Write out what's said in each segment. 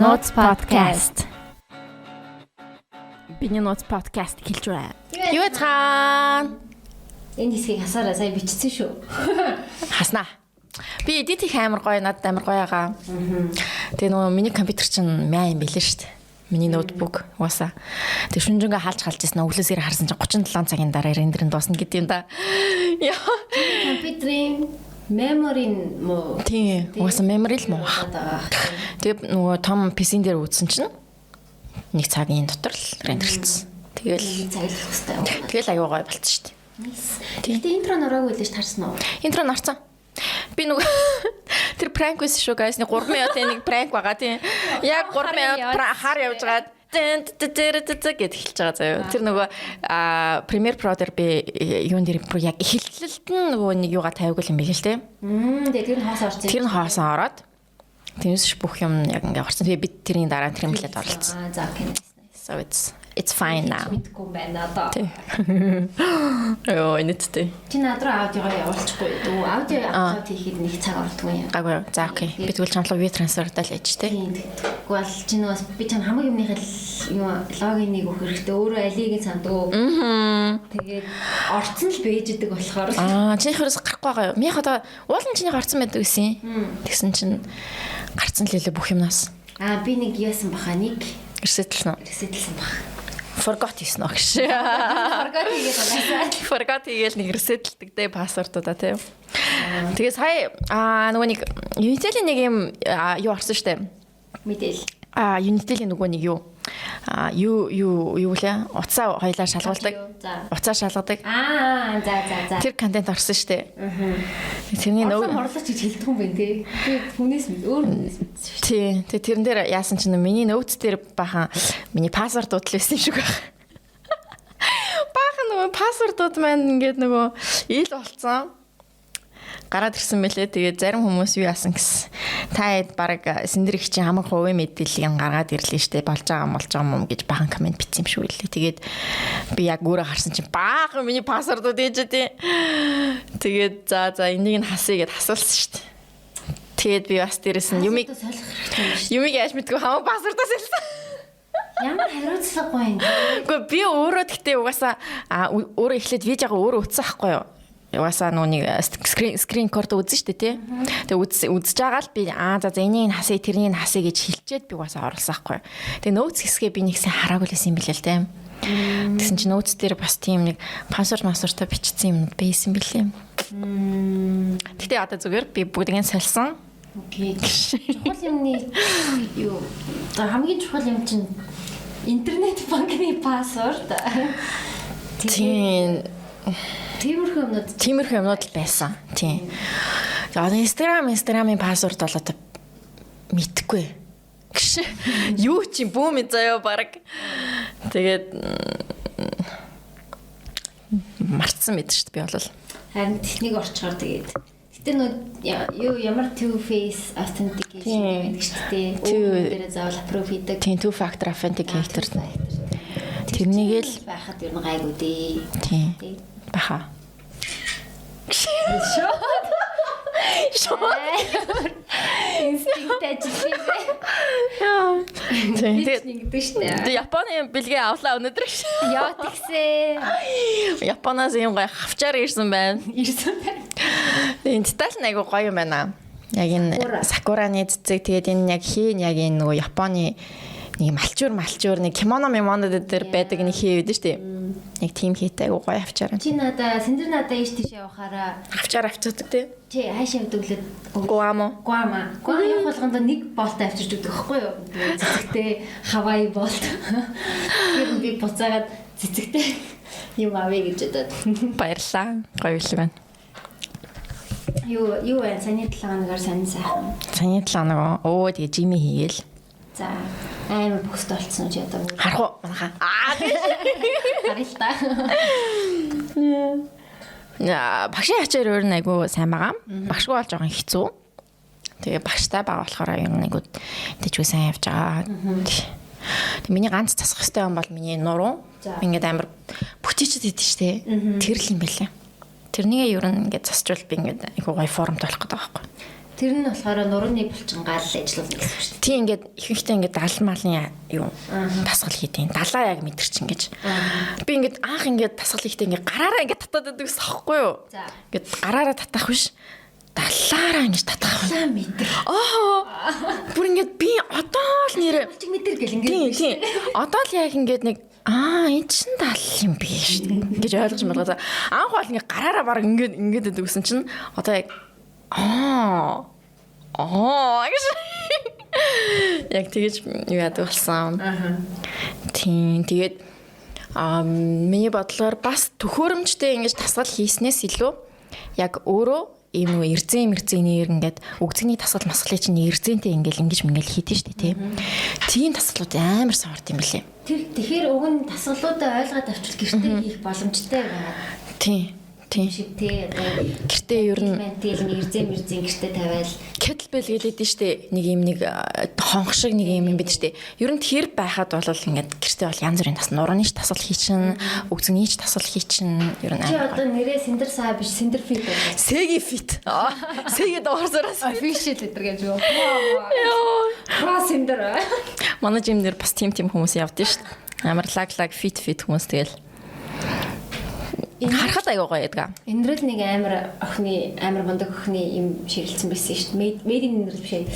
Notes podcast. Биний Notes podcast хэлж байна. Юу цаана? Энэ хэсгийг хасаараа сая бичсэн шүү. Хаснаа. Би эдит их амар гоё, надад амар гоё байгаа. Тэгээ нөгөө миний компьютер чинь мяа юм билээ шүү дээ. Миний ноутбук уусаа. Тэгээ шүнжэнгээ хаалж ирсэн өглөөсөө харсан чинь 37 цагийн дараа рендеринг дуусна гэдэг юм да. Яа. Компьютерийн memory муу. Тийм, уусаа memory л муу. Тэгээ нөгөө том PC-н дээр үзсэн чинь нэг цагийн дотор л рендерлсэн. Тэгэл цаглах хэрэгтэй. Тэгэл аюу гоё болчихсон шүү дээ. Тэгтээ интро нураагүй л ш тарсан уу? Интро нарцсан. Би нөгөө тэр prank байсан шүү guys. 3 минутын нэг prank байгаа тийм. Яг 3 минут хар явж байгаа. Гэт эхэлж байгаа заяа. Тэр нөгөө Premiere Pro дээр би юун дээр яг эхлэлт нь нөгөө нэг юугаа тавиагүй юм биш л тийм. Тэгээ тэр нь хоосоо орсон. Тэр нь хоосоо ороод тэрнээс бүх юм яг ингээ орсон. Тэгээ би тэрний дараа тримлээд орлцсон. За окей. So it's fine now. Мэдгүй байна одоо. Йоо энэттэй. Чи над руу аудиогоо явуулчихгүй дүү. Аудио аплод хийхэд нэг цаг ордгүй юм. Гайгүй. За окей. Би тэгвэл чамлаг ви трансфердаа л ээж тэ. Тэгвэл чи нөгөө би чам хамаг юмных л юу логиныг өгөх хэрэгтэй. Өөрөө алийг сандгүй. Тэгээд орцсон л бэж идэг болохоор. Чинийхээс гарахгүй байгаа юу? Минийх одоо уулын чинийх орцсон байдаг гэсэн. Тэгсэн чинь гарцсан л хэлээ бүх юмнаас. Би нэг яасан баха нэг Ресетлсэн бах. Forgot хийсэн үү гэж. Forgot хийгээл нэг ресетлдэг дээ пассвордуудаа тийм. Тэгээ сая нөгөө нэг Unitel-ийн нэг юм юу орсон штэ. Мэдээл. Unitel-ийн нөгөө нэг юу юу лээ уцаа хоёлаа шалгуулдаг. Уцаа шалгадаг. За. Тэр контент орсон штэ. Тэрний нөгөө морлооч гэж хэлдэг юм байна тий. Би хүнээс өөр хүнээс мэдсэн шүү. Тий. Тэгээ тэрэн дээр яасан чинь миний notes дээр бахан миний пассвордууд л байсан юм шиг байна. Бахан нөгөө пассвордууд маань ингээд нөгөө ил болцсон. Гараад ирсэн мэлээ. Тэгээд зарим хүмүүс юу яасан гэсэн. Та баг сэндэр их чинь хамаг хувийн мэдээллийг гаргаад ирлээ штэ. Болж байгаа юм гэж бахан комент бичсэн юм шүү лээ. Тэгээд би яг өөрөө харсан чинь баахан миний пассвордууд ээж тий. Тэгээд за энийг нь хасъя гэд хасуулсан штэ. Тэгээд би бас дээрэс нь юмыг яаж мэдгүй хамаг пассвордоос хэлсэн. Ямар хариуцлагагүй юм. Гэхдээ би өөрөө гэхдээ угаасаа өөрөө эхлээд видеого өөрөө утсан байхгүй юу? Угаасаа нүуний скрин рекорд үзэн штэ тий. Тэгээ үзэж байгаа л би за энийг хасъя тэрнийг хасъя гэж хэлчихэд би угаасаа оруулсан байхгүй. Тэгээ notes хэсгээ би нэгсэн хараагүй лсэн юм билээ л тий. Тэгсэн чинь notes дээр бас тийм нэг пассвордтай бичсэн юм байсан билээ. Тэгтээ одоо зүгээр би бүгдийг нь сольсон. Окей. Чухал юмны юу хамгийн чухал юм чинь интернет банкны пассворд. Тийм. Тиймэрхүү юмнууд л байсан. Тийм. За Instagram-ийн пассворд бол одоо мэдхгүй. Юу чи бүүм заяа баг. Тэгээд мартсан мэд шүү дээ би бол. Харин техник орчгоор тэгээд. Гэтэ юу ямар two face authentication гэдэг шүү дээ. Өөрөөр заавал approve хийдэг. Тийм two factor authenticator. Тэрнийг л байхад юу гайгүй дээ. Тийм. Баха. Инстинкт ажиллаа. Тэгээд Японы бэлгээ авлаа өнөдөр. Яа тэгсэн. Японоос юм гоё хавчаар ирсэн байна. Энэ деталь нэг гоё юм байна. Яг энэ сакураны цэцэг тэгээд энэ яг яг энэ нөгөө Японы нэг малчуур нэг кимоно дээр байдаг нэг хий байдаг шүү дээ. Яг тийм хийтэй айгу гоё авчаар. Чи сэндэр надаа ийш тийш явахаараа авчаар авчдаг тий. Чи хаашаа өдөглөд Гуам явах болгондоо нэг болт авчирч өгдөг байхгүй юу? Цэцэгтэй Хавай болт. Тэр би буцаагаад цэцэгтэй юм авъя гэж бодоод. Баярлаа. Гоё л байна. Юу вэ? Саний 7 хоногоор сонин сайхан. Саний 7 хоног. Тэгээ жими хийгээл. За амар бөхст болцсон ч ядаа. Харах уу манайхаа. Харъя л та. Багшийн ачаар өөр айгу сайн байгаа. Багшгүй болж байгаа хэцүү. Тэгээ багштай байгаа болохоор юм нэг дэжгүй сайн явж байгаа. Тэг миний ганц засах хэвтэй юм бол миний нуруу. Ингээд амар бүтээчд идэв штэ. Тэр л юм байлаа. Тэрнийг ер нь ингээд засчвал би ингээд айгу гоё формт болох гэдэг байгаа байхгүй. Тэр нь болохоор нурууны булчингаал ажиллуулна гэсэн үг шүү дээ. Тийм ингээд ихэнхдээ ингээд далмалын юу тасгал хийдэг. Далаа яг мэдэрч ингэж. Би ингээд анх ингээд тасгал хийхдээ ингээд гараараа ингээд татаад байдаг гэсэн аахгүй юу? Ингээд гараараа татах биш. Далаараа ингэж татах. Далаа мэдэр. Бүр ингээд би одоо л нэрээ Булчиг мэдэр гэл ингээд. Тийм. Одоо л яг ингээд нэг энэ чин дал юм биш гэж ойлгож байна. Анх бол ингээд гараараа баг ингээд өгсөн чинь одоо яг гэж яг тэгэж юу яадаг болсон. Тийм. Тэгээд миний бодлоор бас төхөөрөмжтэй ингэж тасгал хийснээс илүү яг өөрөө ийм эрзэний ингээд өгцөгний тасгал масгалыг чинь эрзэнтэй ингэж мингээл хийдэж штэ тийм. Тийм тасгалууд амар сорт юм билээ. Тэгэхээр уг нь тасгалуудаа ойлгоод авчвал гэртээ хийх боломжтой байна. Тийм. Шиг тий одоо гэртээ ер нь эрзэн гэртээ тавиал кетлбел гэлээд нь штэ нэг юм нэг хонх шиг нэг юм бид штэ ер нь тэр байхад бол ингээд гэртээ бол янз бүрийн нурууныч тасгал хийчин өгцөнийч тасгал хийчин ер нь чи одоо нэрээ синдер саа биш синдер фит байна. Сэги фит сэги доорсоороос official гэдэг гэж юу про синдер манай жимнэр бас тим хүмүүс явдсан штэ амар лаг фит хүмүүс тэгэл харахад аягаа гоё яадаг. Эндрэл нэг амар мундаг охины юм ширэлцсэн байсан шүү дээ. Мэдийн эндрэл биш ээ.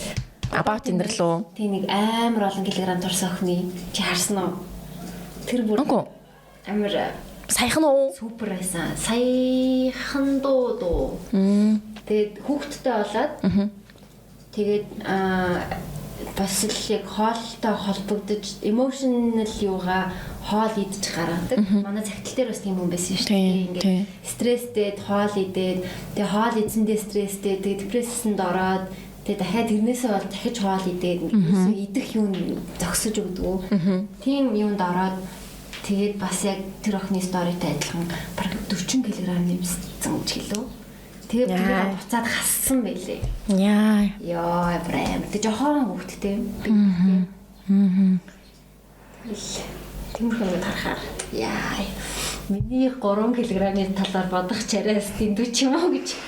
About эндрэл үү? Тийм нэг амар олон килограмм турсан охины чи харсан уу? Тэр бүр амар саяхан уу? Супер байсан. Саяхан дуу. Тэгээд хүүхдтэй болоод тэгээд бас л яг хоолтой холбогдож emotional юугаа хоол идэж гаргадаг. Манай цагтл дээр бас тийм хүн байсан шүү дээ. Ингээд стресстэй хоол идээд тэгээ хоол эзэндээ стресстэй тэгээ депрессэнд ороод тэгээ дахиад тэрнээсээ бол дахиж хоол идээд ингээд идэх юм зогсож өгдөг. Тийм юунд ороод тэгээд бас яг тэр охины сторитой адилхан бараг 40 кг нэмсэн ч гэлөө. Тэгээ бүр буцаад хассан байлээ. Яа, брэм. Тэг жоохон хөвгттэй. Тиймэрхүү харахаар яа. Миний 3 кг-ийн талаар бодох чараас дэндүү ч юм уу гэж.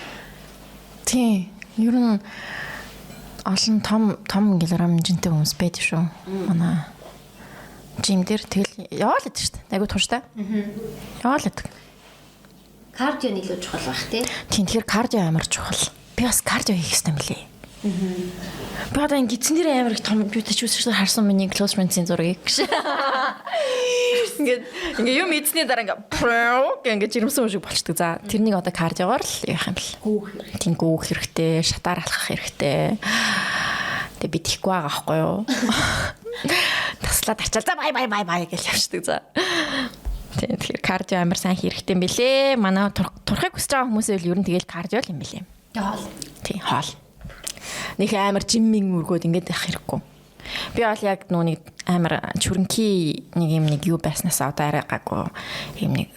Тийм. Ер нь олон том килограмм жинтэй хүмүүс байдаг шүү. Манай жим дээр тэгэл яваал идэв шүү дээ. Айгу тууштай. Яваал идэв. Кардио илүү чухал байх тий. Тийм тэгэхээр кардио амар чухал. Би бас кардио хийх хэрэгтэй мөлий. Би одоо гидсэн дээр амар их том бьютич үсрэхээр харсан миний close friends-ийн зургийг гэж. Ингээд юм эзний дараа ингээд жирэмсэн шиг болчдөг. За тэрнийг одоо кардиогоор л яах юм бэл. Гүүх хэрэгтэй, шатаар алхах хэрэгтэй. Тэгээ би тийхгүй байгаа байхгүй юу? Таслаад арчаал за бай гэж явчихдаг за. Тэгэхээр кардио амар сайн хэрэгтэй юм бэлээ. Манай турхыг хүсэж байгаа хүмүүсээ л ер нь тэгэл кардио л юм бэлээ. Хоол. Тийм хоол. Нэг амар жиммийн өргөөд ингээд явах хэрэггүй. Би бол яг нүг амар чүрэнхий нэг юу байснаас одоо арай гаагүй юм нэг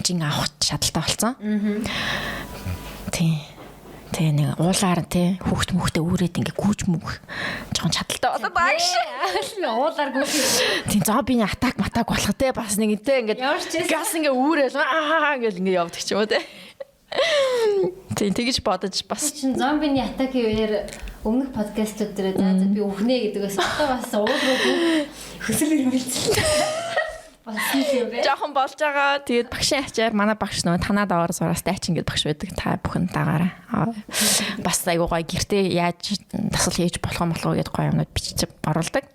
жин авах шаталтай болсон. Тийм. Тэгээ нэг уулаар тий хүүхд мөхтэй үүрээд ингээ гүүж мөх жоохон чадaltaй болоод байгаа ш. Уулаар гүүж. Тийм зомбиний атак болох те бас нэг тий ингээ газ ингээ үүрэл гэл ингээ явдаг ч юм уу те. Тийм тэгэж бодож бас чин зомбиний атакийн үеэр өмнөх подкастууд дээр за би үхнэ гэдэгээс одоо бас уул руу хөсөл ирмэлцсэн. Болсон юм бэ? Жохон болж байгаа. Тэгээд багшийн ачаар манай багш нөө танаа даваар сураас дайчин гэдэг багш байдаг. Та бүхэн дагаарай. Бас айгуу гоё гэртээ яаж тасал хийж болох юм гэдээ гоё юмнууд бичиж оруулдаг.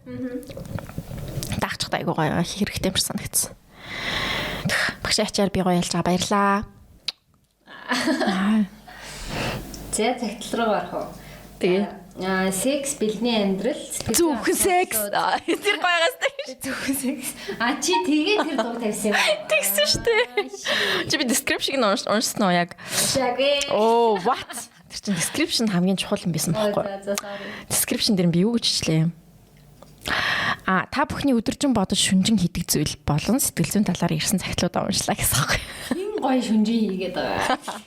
Даагчтай айгуу гоё хэрэгтэй юм санагдсан. Багшийн ачаар би гоё ялж байгаа баярлаа. За цагтл руу орох уу? Тэгээ секс бэлний амьдрал зөвхөн секс тэр гоёгаас зөвхөн секс чи тэгээ тэр дуу тавьсан юм тэгсэн шүү дээ чи би description уншсан уу яг what тэр чин description хамгийн чухал юм байсан байхгүй description дээр би юу гэж хэллээ та бүхний өдөржин бодож шүнжин хийдэг зүйл болон сэтгэл зүйн талаар ирсэн цагтлуудаа уншлаа гэсэн байхгүй хин гоё шүнжин хийгээд байгаа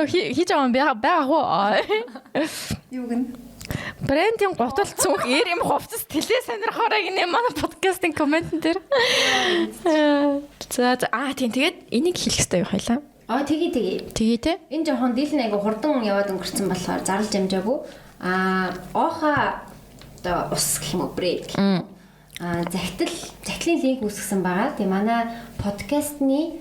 хийж байгаа уу? Юу гэн? Брендийн готол цүнх эр юм хувцас тэлээ сонирхоорой гинэ манай подкастын комментэн дээр. За тийм тэгээд энийг хэлэх хэрэгтэй юу хоёлаа? Тэгээ те. Энэ жоохон дийл нэг хурдан яваад өнгөрцөн болохоор зарлж амжаагүй. Ооха одоо ус гэх юм уу бред. Захидлын линк үүсгэсэн байгаа. Тэгээ манай подкастны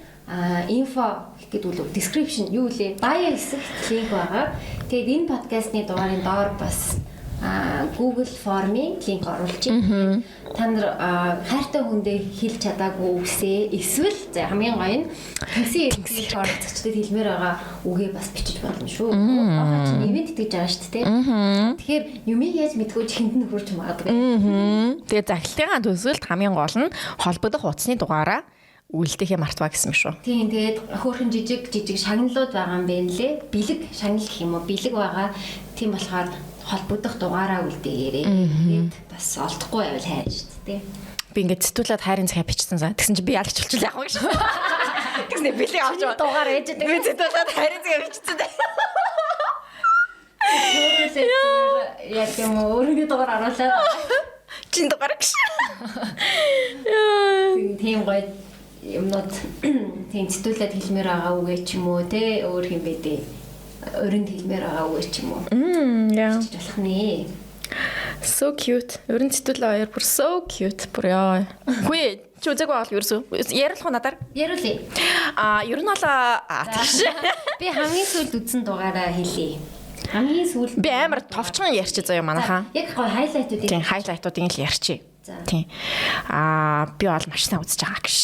инфо гэдэг үл description юу лээ? Bio хэсэгт линк байгаа. Тэгээд энэ подкастны дугаарын доор бас Google формын линк оруулчих. Та нар хайртай хүндээ хэлж чадаагүй үгсээ эсвэл за хамгийн гоё нь тэнгисийн оролцогчдод хэлмээр байгаа үгээ бас бичиж болно шүү. Бага чи ивент итгэж байгаа шүү дээ. Тэгэхээр юмыг яаж мэдгүй хүнд нь хүрч магадгүй. Тэгээ захидлын төсөлд хамгийн гол нь холбогдох утасны дугаараа үлдэхээ мартваа гэсэн юм шүү. Тийм тэгээд хөөрхөн жижиг шагналууд байгаа юм байна лээ. Бэлэг шагнал гэх юм уу? Бэлэг байгаа. Тийм болохоор холбогдох дугаараа үлдээгээрэй. Тэгээд бас олдохгүй байвал хайр шүү дээ. Би ингээд сэтгүүлээд хайрын цагаа бичсэн заа. Тэгсэн чи би яалч болчихлоо яах вэ гэж. Тэгснэ бэлэг авч дугаар ээж дээ. Би сэтгүүлээд хайрын цагаа бичсэн дээ. Яг юм өөрийнхөө дугаар оруулаад чин дугаар гэж. Тийм гоё юмнууд тийм сэтгүүлээд хэлмээр байгаа үгээ ч юм уу те өөр юм бэ дээ. Өрөнд хэлмээр байгаа үгээ ч юм уу. Яа. Болох нэ. So cute. Өрөнд сэтгүүл хоёр бүр so cute. Бүр яа. Хүй чи үзээгүй бол ерөөсөө яриулах уу надаар? Яриулъя. Ер нь бол тийш. Би хамгийн сүүлд үзсэн дугаараа хэлье. Хамгийн сүүлд би амар товчхон ярьчих заяа манайхаа. Яг гоо хайлайтуудыг. Тийм хайлайтуудыг л ярьчих. Тийм. Би бол маш сайн үзэж байгаа гэж.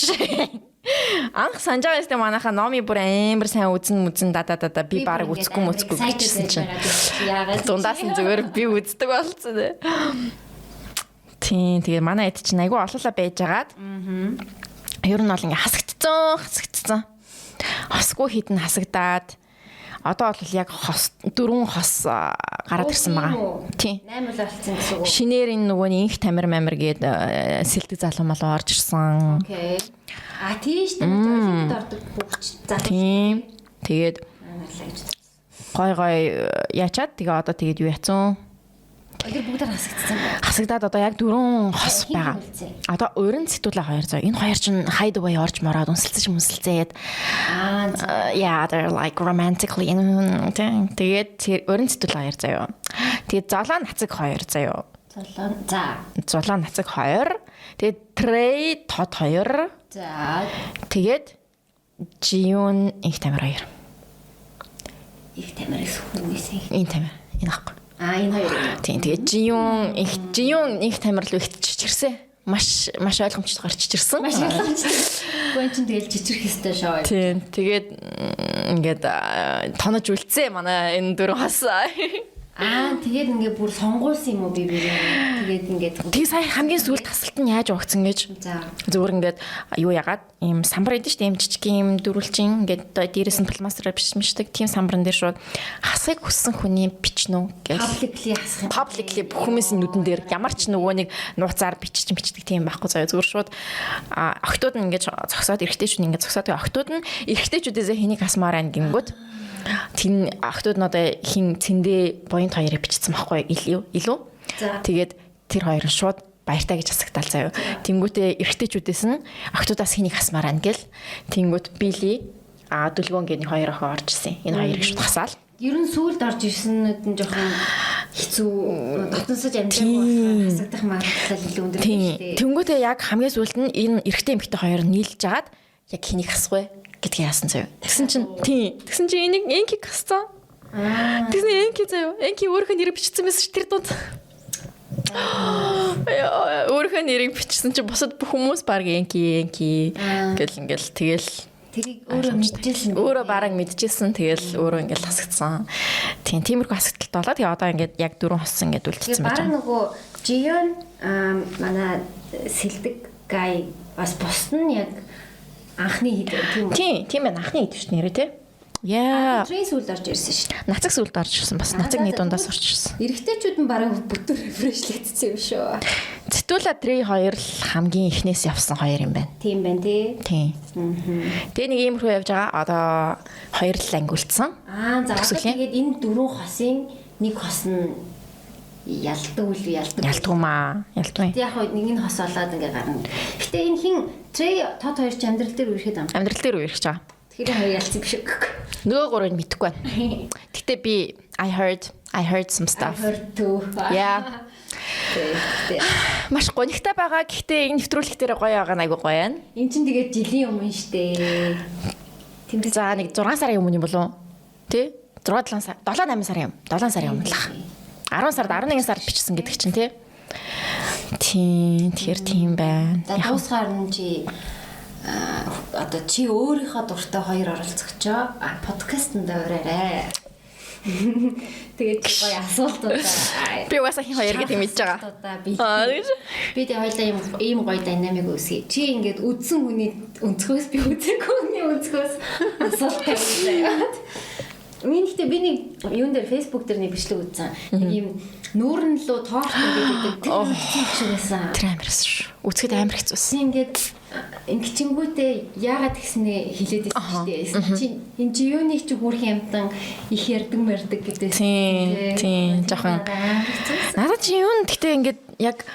Анх санаж байгаа юм манайхаа номи бүр амар сайн үзэн дада би баг үзэхгүй гэжсэн чинь. Дундаас нь зүгээр би үздэг болцсон. Тийм тэгээ манай эд чинь айгүй олоолаа байжгаад. Ер нь бол ингээ хасагдцсан. Хосгүй хитэн хасагдаад одоо бол яг 4 хос гараад ирсэн байгаа. Тийм. 8 л болсон гэсэн үг. Шинээр энэ нөгөө инх тамир гээд сэлдэг залуу мал орж ирсэн. Окей. Тийш тамирчид ордог хүүхч залуу. Тийм. Тэгээд гой яачаад тэгээ одоо тэгээд юу яцсан? Тэр бүгдээр хасагдсан байна. Хасагдаад одоо яг 4 хос байгаа. Одоо өрн сэтгүүлээ 200. Энэ хоёр чинь хайд бай орж мороод үнсэлцээд. Yeah, they're like romantically тэгээд өрн сэтгүүлээ 200. Тэгээд золоо нацаг 200. Золоо нацаг 2. Тэгээд Trey тод 2. За. Тэгээд Jiun их тамир 2. Их тамираас хүнээсээ. Энэ тамир. Энэ ахгүй. Энэ хоёр. Тийм тэгээд Jiun их тамир л ихтчихэрсэн. Маш ойлгомжтой гарч ирсэн. Маш ойлгомжтой. Гүн чин тэгэл жижиг хэстэй шоо. Тийм тэгээд ингээд тонож үлдсэн манай энэ 4 хас. Тэгээд ингээ бүр сонгуулсан юм уу би тэгээд ингээд тэг сая хамгийн сүүлд тасалт нь яаж өгцөн гэж. За. Зүгээр ингээд юу ягаад ийм самбар эдэн штэ ийм жижигхэн ийм дөрвөлжин ингээд дээрээс нь пластер бичмэшдэг тийм самбарн дээр шууд хасыг хүссэн хүний бичнэ гэж. Publicly бүх хүмүүсийн нүдэн дээр ямар ч нөгөө нэг нууцаар бичдэг тийм байхгүй заяа зүгээр шууд охтууд нь ингээд зогсоод эргэжтэйчүүд ингээд зогсоод охтууд нь эргэжтэйчүүдээс хэнийг хасмаар байна гингүүд. Тин охтууд нь одоо хин цэндээ point 2-ыг бичсэн байхгүй илүү. Тэгээд тэр хоёр нь шууд баяртай гэж хасагтаал заяа. Тэнгүүтээ эргэжтэйчүүдээс нь охтуудаас хэнийг хасмаар байна гэл. Тэнгүүт били дүлгөөн гэдэг хоёр охин орж ирсэн. Энэ хоёрыг шууд хасаал. Ер нь сүүлд орж ирсэнүүд нь жоохон хэцүү дотносож амжаагүй хасагдах магадлал илүү өндөр шүү дээ. Тэнгүүтээ яг хамгийн сүүлд нь энэ эргэжтэй эмэгтэй хоёр нь нийлж жагаад яг хэнийг хасгүй гэдгийг яасан заяа. Тэгсэн чинь энийг энкиг хасцсан. Тэгсэн энки заяа. Энки өөрийнхөө нэрийг бичсэн байсан ш тэр дунд. Өөрийнхөө нэрийг бичсэн чинь бусад бүх хүмүүс баг энки ингээл тэгэл тэрийг өөрөө мэдчихсэн. Өөрөө бараг мэдчихсэн. Тэгэл өөрөө ингээл хасагдсан. Тиймэрхүү хасагдaltaй болоо. Тэгээ одоо ингээд яг 4 хос ингээд үлдчихсэн байж байгаа. Бараг нөгөө Jiun манай сэлдэг гай бас бусд нь яг анхны хэд тийм үү? Тийм байна. Анхны хэд шүү дээ нэрээ тий. Яа. Трей сүлд орж ирсэн шүү дээ. Нацаг сүлд орж ирсэн. Бас нацагны дундаас орж ирсэн. Эрэгтэйчүүд нь бараг бүтээр рефрешлэгдсэн юм шүү. Цэтүүлα Трей 2 л хамгийн ихнээс явсан 2 юм байна. Тийм байна тий. Тийм. Тэгээ нэг иймэрхүү явж байгаа. Одоо 2 л ангиулсан. За тэгээд энэ 4 хосын нэг хос нь ялдгуумаа. Яг нэг нь хос болоод ингээ гарна. Гэтэ энэ хин Трей тод 2 ч амьдрал дээр үерхэд амьдрал дээр үерхэж байгаа. Тэр хоёр ялцсан биш үү? Нөгөө гурыг мэдэхгүй байна. Гэтэ би I heard some stuff. Yeah. Маш гонигтай байгаа. Гэхдээ энэ нэвтрүүлэг дээр гоё байгаа айгу гоё байна. Энд чинь тэгээд жилийн өмнө штэ. Тэмдэг за нэг 6 сарын өмнө юм болов уу? Тэ? 6 сар 7 8 сарын юм. 7 сарын өмнө л ах. 10 сард 11 сард бичсэн гэдэг чинь тий. Тийм, тэгэхээр тийм байна. За дуусгаар нь чи одоо чи өөрийнхөө дуртай хоёр оролцогчоо подкастэнд ураарай. Тэгээд гоё асуултууд. Би угаасаа хин хоёр гэдэг мэдж байгаа. Би тэг хоёлаа ийм гоё динамик үүсгэе. Чи ингээд үдсэн хүний өнцгөөс би үзээгүй хүний өнцгөөс асуулт тавьлаа. Минийхтэй би нэг юун дээр Facebook дээр нэг бичлэг үзсэн. Нэг юм нүүрэн лөө тоорч гэдэг тийм шиг байсан. Тэр амарс шүү. Үзэхэд амар хэцүүсэн. Ингээд ингэчингүүтээ яагаад гэснээ хэлээд байсан шүү дээ. Чи энэ чи юуны чи бүрхэн амтан их ярддаг мэрдэг гэдэг. Тийм жоохон. Надад чи юун гэхдээ ингээд яг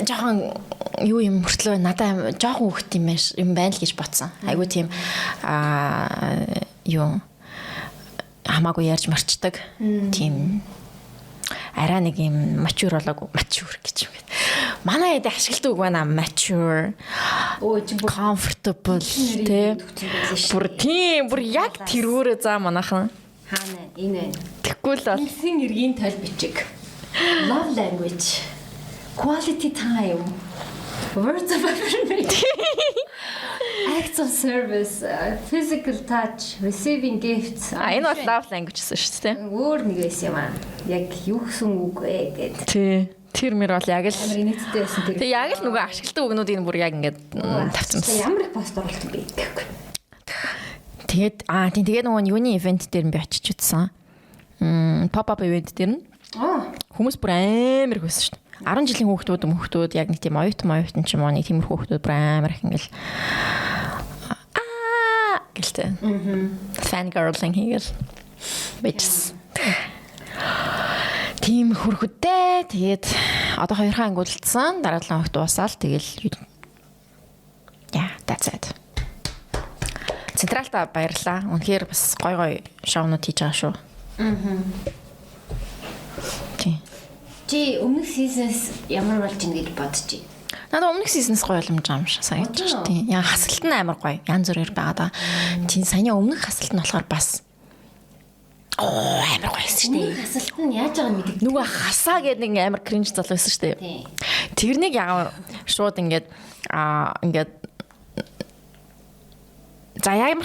жоохон юу юм мөртлөө надад жоохон хөвгт юм байна л гэж бодсон. Айгу тийм юу хамаагүй ярьж марчдаг. Тийм арай нэг юм mature болоогүй mature гэж юм. Манай хэд ашигладаг үг байна mature. Comfortable тий. Бүр яг тэрүүрээ заа манайхан. Хаана энэ тэггүй л бол хэлсэн эргийн тойл бичиг. Love language. Quality time. Words of affirmation. Acts of service, physical touch, receiving gifts. Энэ бол love language гэсэн шүү дээ. Өөр нэг байсан юм аа. Яг юу гэсэн үг вэ гэдэг. Тий. Тэр мөр бол яг л инээдтэй байсан тэр. Тэг яг л нөгөө ашигладаг үгнүүдийг бүр яг ингээд тавьчихсан. Ямар их пост оруулсан бэ гэхгүй. Тэгээд тэгээд нөгөө юуны ивент дээр би очиж үзсэн. Pop-up ивент дээр нь. Хүмүүс бүр амар хөсөн шүү дээ. 10 жилийн хүүхдүүд яг нэг тийм оюутан ч юм уу нэг тиймэр хүүхдүүд бүр амар их ингээл гэлтэй. Fan girling хийгээл. Bitches. Тийм хөрхөдтэй. Тэгээд одоо 2 хаан ангуулсан. Дараагийн хүүхд дуусаал тэгэл yeah, that's it. Централта баярлаа. Үнэхээр бас гой шоунууд хийж байгаа шүү. Тийм. Чи өмнөх сизнес ямар болж ийн гэж бодчих. Надад өмнөх сизнес гоё боломж байгаа юм шиг санагдаж байна. Тийм. Яа хасалт нь амар гоё. Янз бүрээр байгаа да. Тийм саяны өмнөх хасалт нь болохоор бас амар гоё шүү дээ. Хасалт нь яаж байгааг мэдээ. Нөгөө хасаа гэдэг нэг амар кринж зал байсан шүү дээ. Тэрнийг яг шууд ингээд за яг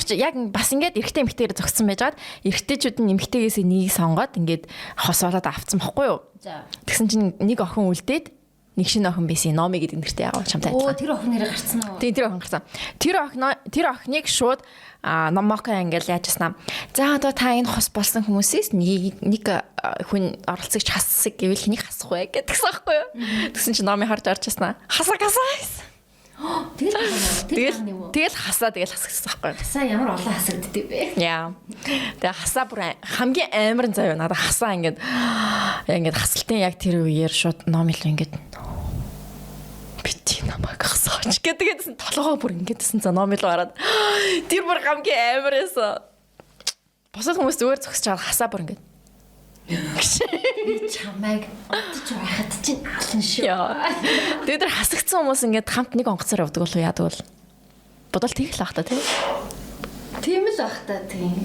бас ингээд эрэгтэй эмэгтэйгээр зогссон байжгаад эрэгтэйчүүд нь эмэгтэйгээс нэгийг сонгоод ингээд хос болоод авцсан баггүй юу? Тэгсэн чинь нэг охин үлдээд нэг шинэ охин байсан номи гэдэг нэртэй яг чамтай адилхан. Тэр охин нэрээ гарцсан уу? Тийм тэр охин гарсан. Тэр охиныг шууд номоко ингээл яажснаа. За одоо та энэ хос болсон хүмүүсээс нэг хүн оролцогч хассаг гэвэл хэнийг хасах вэ гэдгсэн аахгүй юу? Тэгсэн чинь номи харж орчихснаа. Хасаа. Тэгэл хасаа хасчихсан байхгүй. Хасаа ямар олон хасагддээ бэ? Яа. Тэгээ хасаа бүр хамгийн амар заяа надад хасаа ингээд хасалтын яг тэр үеэр шууд ном ил ингээд бити намайг хасаач гэдэгсэн толгоо бүр ингэдсэн за ном ил гараад тэр бүр хамгийн амар эсэ. Босод хүмүүс зүгээр зогсож байгаа хасаа бүр ингээд чамайг одож байхад чинь алан шүү. Тэгээд тэр хасагдсан хүмүүс ингээд хамт нэг онгоцоор явдаг болов яадаг бол. Бодол тийх л ах та тийм. Тийм л ах та тийм.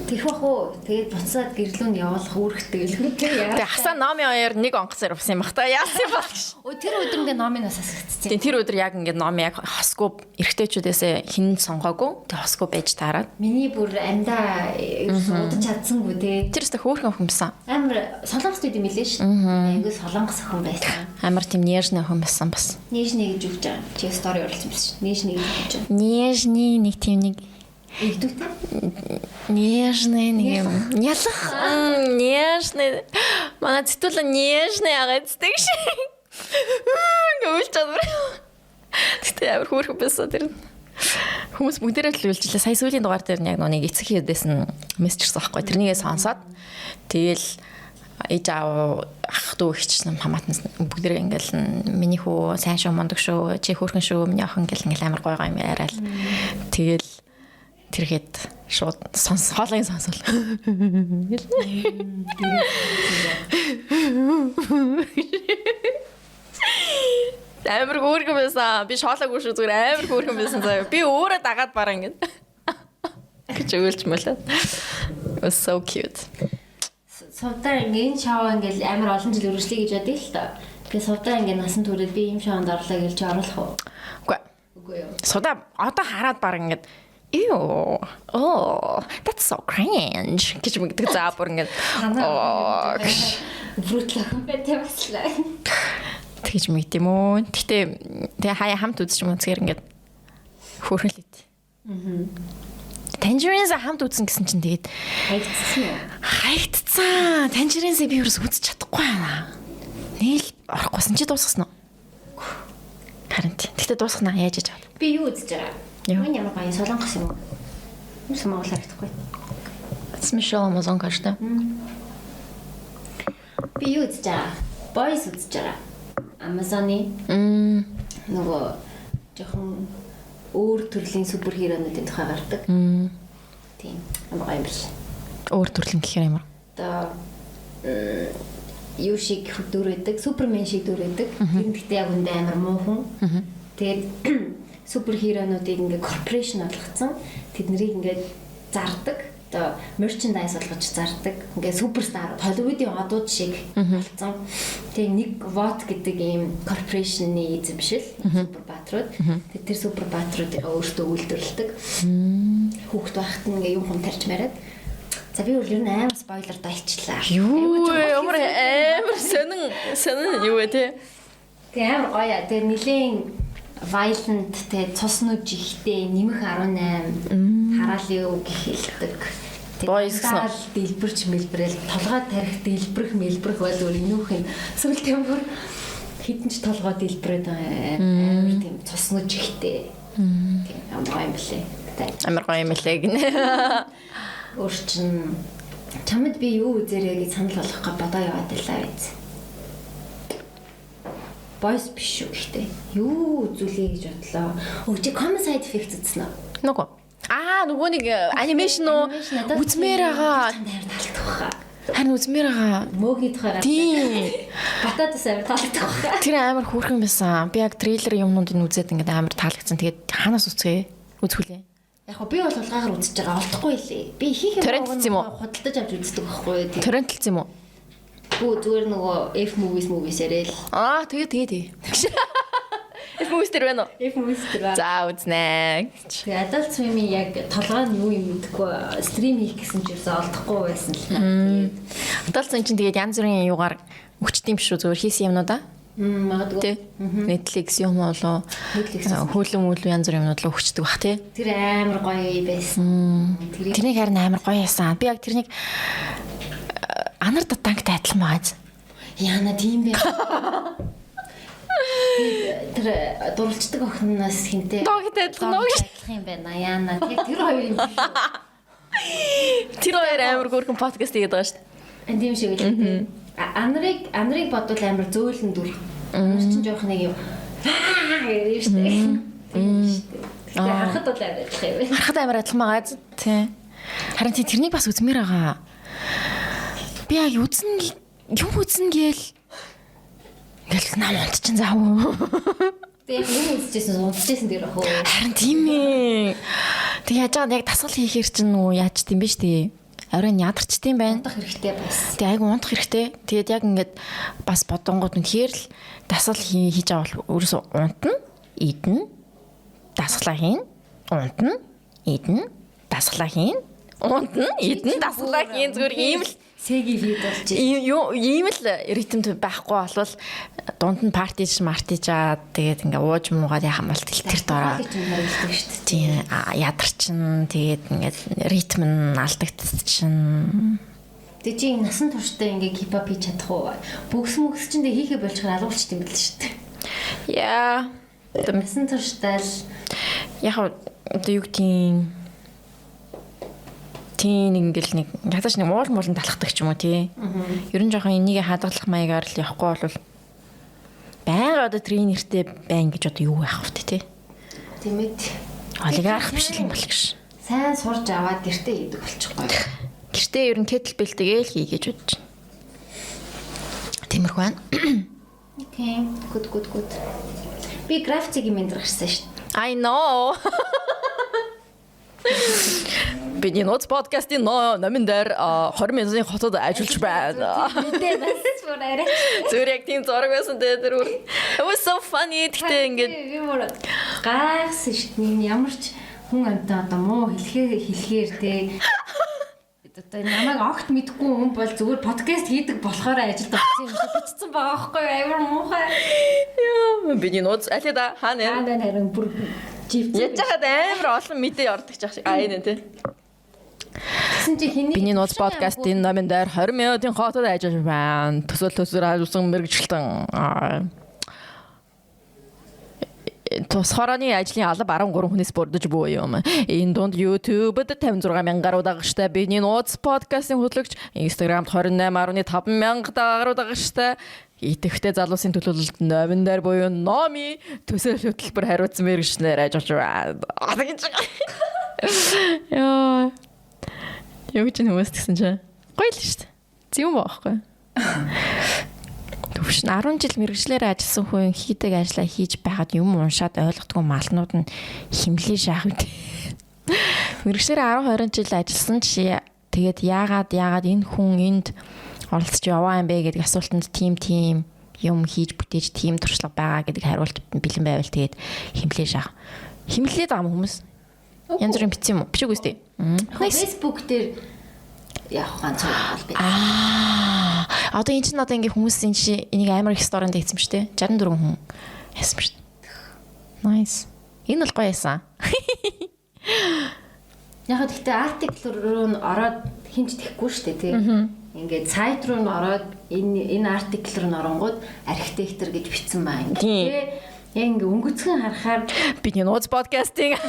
Тэрх бах уу. Тэгээд буцаад гэрлүүнд явуулах үүрэгтэй гэлгүүтэй яа. Тэгээд хасаа номын хоёр нэг онгоцоор явсан юм бах та. Яасан бол. Тэр өдөр ингээд номын бас хасагдчихсан. Тийм тэр өдөр яг ингээд ном яг хосгүй эргэжтэйчүүдээс хин сонгоогүй. Тэгээд хосгүй байж таараад. Миний бүр амдаа удаж чадсангүй те. Тэр өстө хөөрхөн охин байсан. Амар солонгос гэдэг юм лээ шүү. Айгуу солонгос охин байсан. Амар тийм нежный охин байсан бас. Нежний гэж үгж байгаа. Чи стори оруулсан байсан шүү. Нежний гэж үгж байгаа. Нежний нэг тийм нэг Игдүүтэй? Нежный нэг юм. Ялах. Нежный. Манай цэтүүл нежный агааддаг шиг. Гүйл чадвар. Тэгтээ амар хөөрхөн байсан тэр. Хүмүүс бүгдээрээ л үйлчлээ. Сая сүүлийн дугаар дээр яг нэг эцэг хийдээс нь мессеж ирсэн байхгүй. Тэрнийгээ сонсоод тэгэл ээж аав ах дүү ихч нам хамаатнаас бүгдээрээ ингээл миний хүү сайн шүү мундаг шүү чи хөөрхөн шүү миний охин ингээл амар гоё юм яриад тэгэл тэргээд шууд хоолойн сонсвол. Амар хөөргөн байсан. Би шоолоогүй шүү зүгээр амар хөөргөн байсан заяа. Би өөрөө дагаад бараа ингэ. Гэж өгүүлж мөлөө. It was so cute. Сувдаа ингэ шоу ингээл амар олон жил үргэлжлэе гэж бодъё л та. Тэгээ сувдаа ингэ насан туршид би ийм шоунд орлоо гэж оруулах уу? Үгүй юу. Суда одоо хараад бараа ингэ. Ew. Oh, that's so cringe. Гэж мэгдэг заа бүр ингэ. Brutal компетенцлаа. Тэгж мэд юм уу. Тэгээ хаяа хамт үзчих юм үзгээр ингэ хөөрхөлээд. Tangerines хамт үзсэн гэсэн чинь тэгээд Хайгдсан уу? Хайгдсан. Tangerines би юус үзэж чадахгүй байна. Нийл орохгүйсэн чи дуусгасан уу? Харин тийм. Тэгтээ дуусгана яаж яж авах. Би юу үзэж байгаа? Юу ямар гоё солонгос юм уу? Юу самаа харагдахгүй. Смешол Amazon каштай. Би юу үзэж байгаа? Boys үзэж байгаа. Amazon-ы. Нөгөө жоохон өөр төрлийн суперхиронуудын тухай гардаг. Тийм. Амар гоё юм биш. Өөр төрлийн гэхээр ямар? Одоо юу шиг дүр байдаг, супермен шиг дүр байдаг. Тэр гэхдээ яг үндэ амар муухан. Тэгээд суперхиронуудыг ингээ корпорашн болгоцсон. Тэднийг ингээ зардаг. Одоо мерчендайз болгож зардаг. Ингээ суперстарууд, Холливуудын одууд шиг болсон. Тэгээ нэг вот гэдэг ийм корпорашны эзэмшил супербаатрууд. Тэр супербаатруудыг өөртөө үйлдвэрлэдэг. Хүүхд байхад нь ингээ юм тарьж мараад. За би өөр нь амар спойлер дайчлаа. Юу амар сонин юу вэ те? Тэгээ амар гоё. Тэгээ нилийн violent тэгээ цуснууд ихтэй нэмэх 18 хараалын үг хэлдэг. Boys гэсэн дэлбэрч мэлбрэл толгой тарих дэлбэрх бол өөр инүүх нь сүлд юм бүр хідэн ч толгой дэлбрээд амар тийм цуснууд ихтэй. Тийм амар гоё юм блэ. Амар гоё юм лээ гинэ. Өөрчн чамд би юу үзэрээ гэж санал болгох га бодоо яваад байлаа биз. Boys биш үү гэхдээ. Юу үзүүлээ гэж бодлоо. Чи common side effect үзсэн үү? Нөгөө. Нөгөө нэг анимашн уу үзмээр байгаа. Харин үзмээр байгаа. Мөөгийн тухай гараад. Тийм. Бататас амар таалагдах байна. Тэр амар хөөрхөн байсан. Би яг трейлер юмнуудыг үзээд ингээд амар таалагдсан. Тэгээд хаанаас үзүүлээ? Яг би бол улгаагаар үзэж байгаа олдохгүй лээ. Би хийх юм худалдаж авч үздэг байхгүй. Торрентэлсэн юм уу? Бүү зүгээр нөгөө F movies-ээрээ л. Тэгээ. F movies дээр байна уу? F movies дээр. За үзнэ. Тэгээ Adult Swim-ийн яг толгой нь юу юм мэдэхгүй стрим хийх гэсэн ч юусаа олдохгүй байсан л наа. Adult Swim чинь тэгээд янз бүрийн юугаар өгчт юм шүү зүгээр хийсэн юмнуудаа. Магадгүй. Netflix юм болоо. Hulu янз бүрийн юмнууд л өгчдөг бах тий. Тэр амар гоё байсан. Тэрнийг харин амар гоё яасан. Би яг тэрнийг анар датангтай адилхан байгаа. Яна тийм бэ. Тэр дурлцдаг охиноос хинтээ. Догтой адилхан юм байна. Яна тэр хоёр юм биш. Тэр хоёр амар гөргөн подкаст хийгээд байгаа шүү дээ. Тийм шиг л. Анарыг бодвол амар зөөлөн дүр. Анар чинь жоох нэг юм. Гэрээ шүү дээ. Харахад бол амар адилхан юм байна. Харахад амар адилхан байгаа тий. Харин тэрнийг бас үзмээр байгаа. Би яг юм үзнэ гээл нам унтчихсан заав. Тэгээ юм унтчихсан дээр ах уу. Харин тийм ээ. Тэг яаж байгаа яг дасгал хийхээр чинь нөгөө яаж тийм бэ штий. Оройн ядарчдсан байна. Унтах хэрэгтэй бас. Тэг айгу унтах хэрэгтэй. Тэгээд яг ингээд бас бодонгууд үнэхээр л дасгал хийж авал өөрөөсөө унтна, идэнэ, дасгалаа хийн, унтна, идэнэ, дасгалаа хийн, унтна, идэнэ, дасгалаа хийн зүгээр ийм л Сэги фид болж ийм л ритмд байхгүй болвол дунд нь партиж тэгээд ингээ ууж муугаад яхан болт тэр дороо. Тийм ядарчин тэгээд ингээ ритм нь алдагдчихна. Тэг чи насан туршдаа ингээ хипхоп хийж чадах уу? Бүгс чинь хийхэ болж хаар алуулчих юм бэл шүү дээ. Яа. Насан туршдаа л яг одоо юу гэдгийг тийм ингээл нэг ядаж нэг муулан талхдаг ч юм уу тий. Ер нь жоохон энийг хадгалах маягаар л явахгүй бол байнга одоо тренертэй байн гэж одоо юу байх вэ тий. Тэмээд олигарх биш юм бол гэж. сайн сурж аваад гэртээ хийдэг болчихгүй. Гэртээ ер нь кеттлбелтэйгээ л хий гэж бодож байна. Тиймэрхүү байна. Окей. Good. Би график юм эндрахсан шүү дээ. I know. Биний ноц подкастын номин дээр 20 мянган хотод ажиллаж байна. Мэдээ бас бүрээрээ. Зүгээр яг тийм зураг байсан дээр үр. It was so funny гэхдээ ингээд би мөр гайхсан шүү дээ. Ямар ч хүн амтаа одоо муу хэлэхээр те. Одоо намайг огт мэдгүй хүн бол зүгээр подкаст хийдэг болохоор ажилд орсон юм шиг бичсэн байгаа байхгүй амар муухай. яа биний ноц алида хаана харин бүр живж яаж хаад амар олон мэдээ ордог ч ах шиг энэ тий. Тэгсэн чи хэний Биний ноц подкастын номин дээр 20 минутын хотод ажиллаж байна. Төсөөлсөн мэрэгчлэн тус хорооны ажлын алба 13 хүнээс бүрдэж буй юм. Энэ дунд YouTube-д 56 мянган гаруй дагагчтай биний ноц подкастын хөтлөгч, Instagram-д 28.5 мянган гаруй дагагчтай итэвхтэй залуусын төлөөлөлт номин дээр буюу номи төсөөлөл хөтөлбөр хариуцсан мэрэгчлэр ажиллаж байна. Яа. Юу ч хүмүүс гэсэн чинь гоё л шүү дээ. Зөв байхгүй. Төвш 10 жил мэрэгчлэр ажилласан хүн хийдэг ажлаа хийж байгаад юм уншаад ойлгохгүй малнууд нь химлээ шаах үү. Мэрэгчлэр 10 20 жил ажилласан чи тэгээд яагаад энэ хүн энд оролцож яваа юм бэ гэдэг асуултанд тийм юм хийж бүтээж тийм туршлага байгаа гэдэг хариулт бэлэн байвал тэгээд химлээ шаах. Химлээд байгаа хүмүүс янз бүрийн бичсэн юм уу? Бичээгүй үстэй. Facebook дээр яг ганцхан бол би. Одоо энэ чинь одоо ингээ хүмүүс энэ чи энийг амар их сторнд хийсэн шүү дээ. 64 хүн хийсэн шүү дээ. Nice. Энэ бол гоё байсан. Яг гэхдээ артикл руу н ороод хинч тэхгүй шүү дээ тий. Ингээд сайт руу н ороод энэ артикл руу н оронгууд архитектор гэж бичсэн байна. Тэгээ яг ингээ өнгөцгөн харахаар биний ноц подкастинг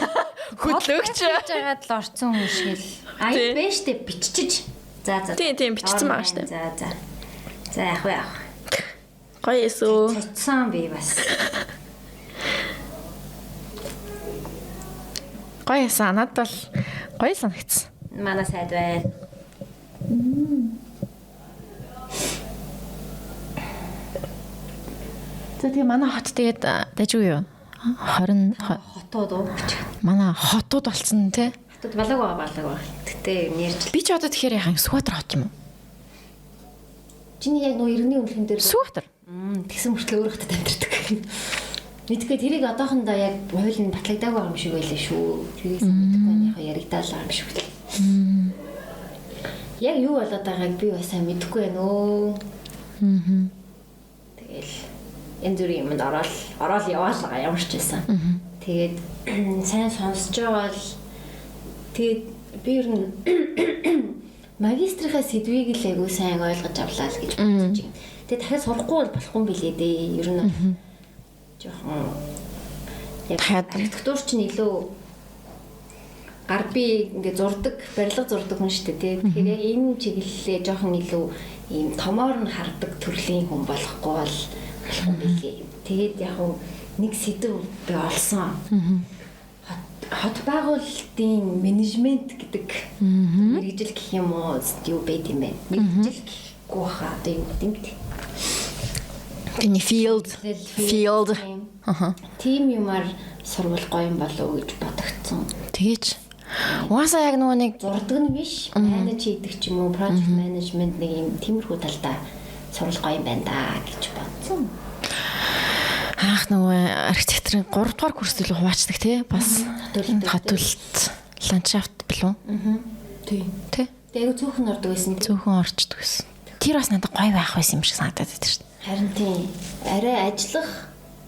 хөтлөгч жагаад л орцсон хүн шиг л. Аа бэ штэ биччихэж. За. Тийм бичсэн байгаа штэ. За яг. Гоё эсүү. Цацсан би бас. Гоё эсаа надад л гоё санагдсан. Манай сайд байна. Тэгээ манай хот тэгээд дажгүй юу? 20 хотууд уу? Манай хотууд болсон тий. Хотууд балаг байгаа. Гэтэ нэрж. Би ч одоо тэгэхээр яхан Сүхбаатар хот юм уу? Чиний яг нөө иргэний үнэлэн дээр Сүхбаатар. Тэгсэн мөртлөө өөр хотод амьдардаг. Мэдгүй тэрийг одоохондоо яг хуулийн батлагдаагүй юм шиг байлаа шүү. Тэрийг мэдгүй яригдаал байгаа юм шиг л. Яг юу болоод байгааг би бас сайн мэдэхгүй байна өө. Тэгэл энэ зүрийн юмд ороод яваалгаа ямар ч байсан. Тэгээд сайн сонсож байгаа л тэгээд би ер нь магистрийнхаа сэдвийг л айгүй сайн ойлгож авлаа л гэж бодож байна. Тэгээд дахиад сурахгүй бол болохгүй юм билээ дээ. Ер нь жоохон яг архитектур чинь илүү гар би ингээ зурдаг, барилга зурдаг хүн шүү дээ. Тэгэхээр яг энэ чиглэлээ жоохон илүү ийм томоор нь хардаг төрлийн хүн болохгүй бол болох юм билээ. Тэгээд яг нэг сэдв би олсон. Хот байгуулалтын менежмент гэдэг мэргэжил гэх юм уу юу байд юм бэ? Мэргэжил гэхгүй хаа одоо юу гэдэг юм бэ? Тэний field. Тим юмар сурвал гоё юм болов уу гэж бодогдсон. Тэгэж угаасаа яг нөгөө нэг зурдаг нь биш, менеж хийдэг ч юм уу, project management нэг юм тиймэрхүү талдаа сурвал гоё юм байна да гэж бодсон. Аах нөгөө архитекторын 3 дугаар курст л хуваачдаг тий бас хатуулт ландшафт билүү? Тий. Тэгээд цөөхөн ордог байсан. Цөөхөн орчдөг байсан. Тэр бас надад гоё байх байсан юм шиг санагдаад байдаг шүү дээ. Харин тийм арай ажиллах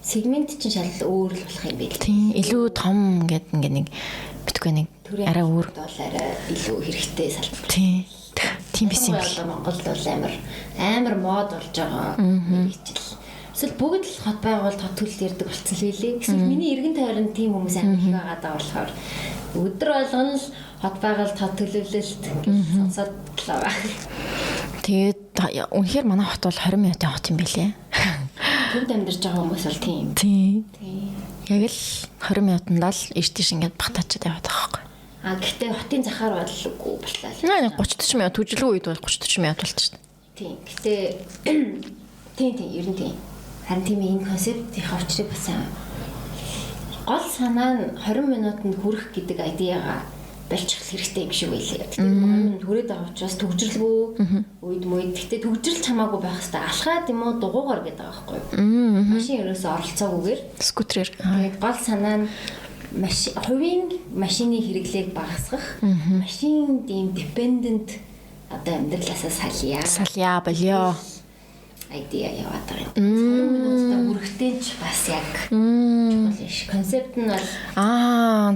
сегмент чинь шал өөр л болох юм байл. Тийм илүү том гэдэг ингээ нэг битгүй нэг арай өөр бол арай илүү хэрэгтэй салбар. Тийм биш юм бэл. Монголд бол амар мод болж байгаа мэргэжил. Эсвэл бүгд л хот байгуулалт хот төлөлт ярьдаг болцсон л билээ. Эсвэл миний эргэн тойронд тийм хүмүүс амар их байгаа даа болохоор өдөр болгоно л хот байгуулалт хот төлөвлөлт гэж сонсоод л байгаа. Тэгээд үнэхээр манай хот бол 20 минутын хот юм билээ. Төвд амьдарч байгаа хүмүүс бол тийм. Тийм. Яг л 20 минутанд л эрт тийш ингээд батаачаад яваад байгаа байхгүй. Гэхдээ хотын захаар бодлоггүй боллаа. Наа 30-40 минут түжлэг үед бол 30-40 минут болчихсон. Тийм. Гэхдээ тийм ер нь тийм. Харин тийм энэ концептийн хавчрыг бас гол санаа нь 20 минутанд хүрэх гэдэг айдиагаа болчих хэрэгтэй юм шиг байлээ. Тэгтээ 20 минут хүрээд байгаа учраас төгжрлгүй үед мөйд. Тэгтээ төгжрэлч хамаагүй байх хэвээр алхаад юм уу дугуугаар гэдэг байгаа байхгүй юу? Машин ерөөсөө оролцоогүйгээр скутерээр. Тэгээд гол санаа нь хувийн машины хэрэглээг багасгах, машин тийм dependent одоо амьдралаасаа салъя болёо. Айдиа яваад байгаа юм. 20 минуттай үргэлжтэй ч бас яг концепт нь бол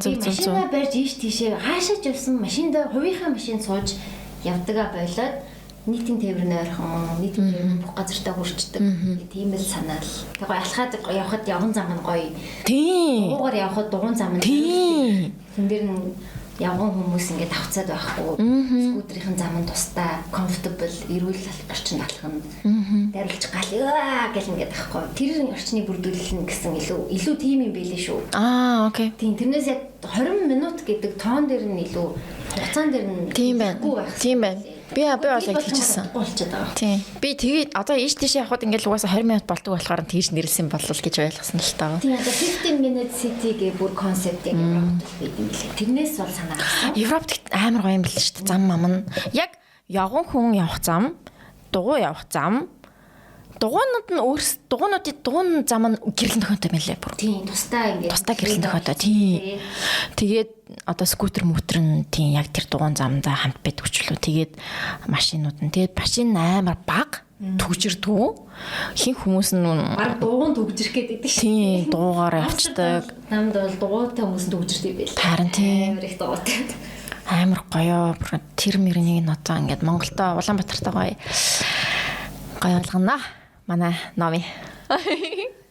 зөв. Машина барьж ийш тийшээ хаашаач явсан машинда хувийнхаа машин сууж явдагаа болоод нийтийн тээврийн ойрхон нийтийн тээврийн бүх газартаа хүрчдэг. Тийм л санаал. Тэгээ алхаад явхад явган зам нь гоё. Тийм. Уугаар явхад дугуун зам нь. Тийм. Тэн дээр нь явган хүмүүс ингээд тавцаад байхгүй. Скутерийн зам нь тусдаа comfortable эрүүл орчинд алхана. Дарилж галаа гэл ингээд байхгүй. Тэр орчныг бүрдүүлнэ гэсэн илүү тийм юм байлээ шүү. Окей. Тийм тэрнээс яг 20 минут гэдэг тоон дээр нь илүү хугацаан дээр нь тийм байна. Би бол яг хийчихсэн. Тийм. Би тэгээд одоо ийш тийш явхад ингээд угаасаа 20 минут болдог болохоор тийш нэрлсэн болов гэж ойлгосон л таа. Тийм одоо 15 minute city гэх бүр концепт яг Европт байд юм билээ. Тэрнээс бол санаа авсан. Европт амар гоё юм бэл шүү дээ. Зам мам нь. Яг явган хүн явах зам, дугуй явах зам. Дугуйнуудын зам нь гэрлэн тохиолтой байлээ бүр. Тийм, тусдаа гэрлэн тохиолтой. Тийм. Тэгээд одоо скутер нь тийм яг тэр дугуйн замдаа хамт байдаг ч лөө. Тэгээд машинууд нь. Тэгээд машин амар бага төгжирдгүү. Хин хүмүүс нь баг дугуйн төгжрөх гэдэг шүү. Тийм, дуугаар явцдаг. Намд бол дугуйтай хүмүүс төгжрдөг байл. Харин тийм. Амар их дугуйтай. Амар гоё. Тэр мөрнийг нь одоо ингээд Монголдо Улаанбаатартай гоё болгоно. Манай Номи.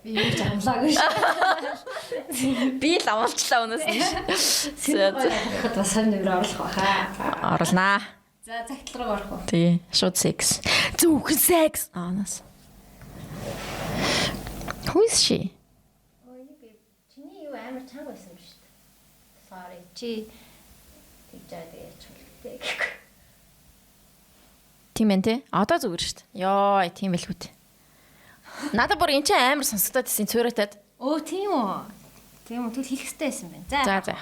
Би юу ч амлаагүй шүү. Би л амлчлаа өнөөс нь. Хад бас сонь нэмэр оруулах баха. Оруулнаа. За цагт руу орох уу? Тий, шууд секс. Зөвхөн секс. Нас. Who is she? Чиний юу амар чанга байсан юм шүү дээ. Sorry. Чи тэгжээд яач үлдээ гэхгүй. Тийм ээ тий. Одоо зүгээр шүү дээ. Йоо, тийм байлгүй тий. Надад бүр энэ ч амар сонсогдоод байсан цөөрөтөд. Тийм үү. Тийм үү. Тэгэл хэлэх хэрэгтэй байсан байна. За.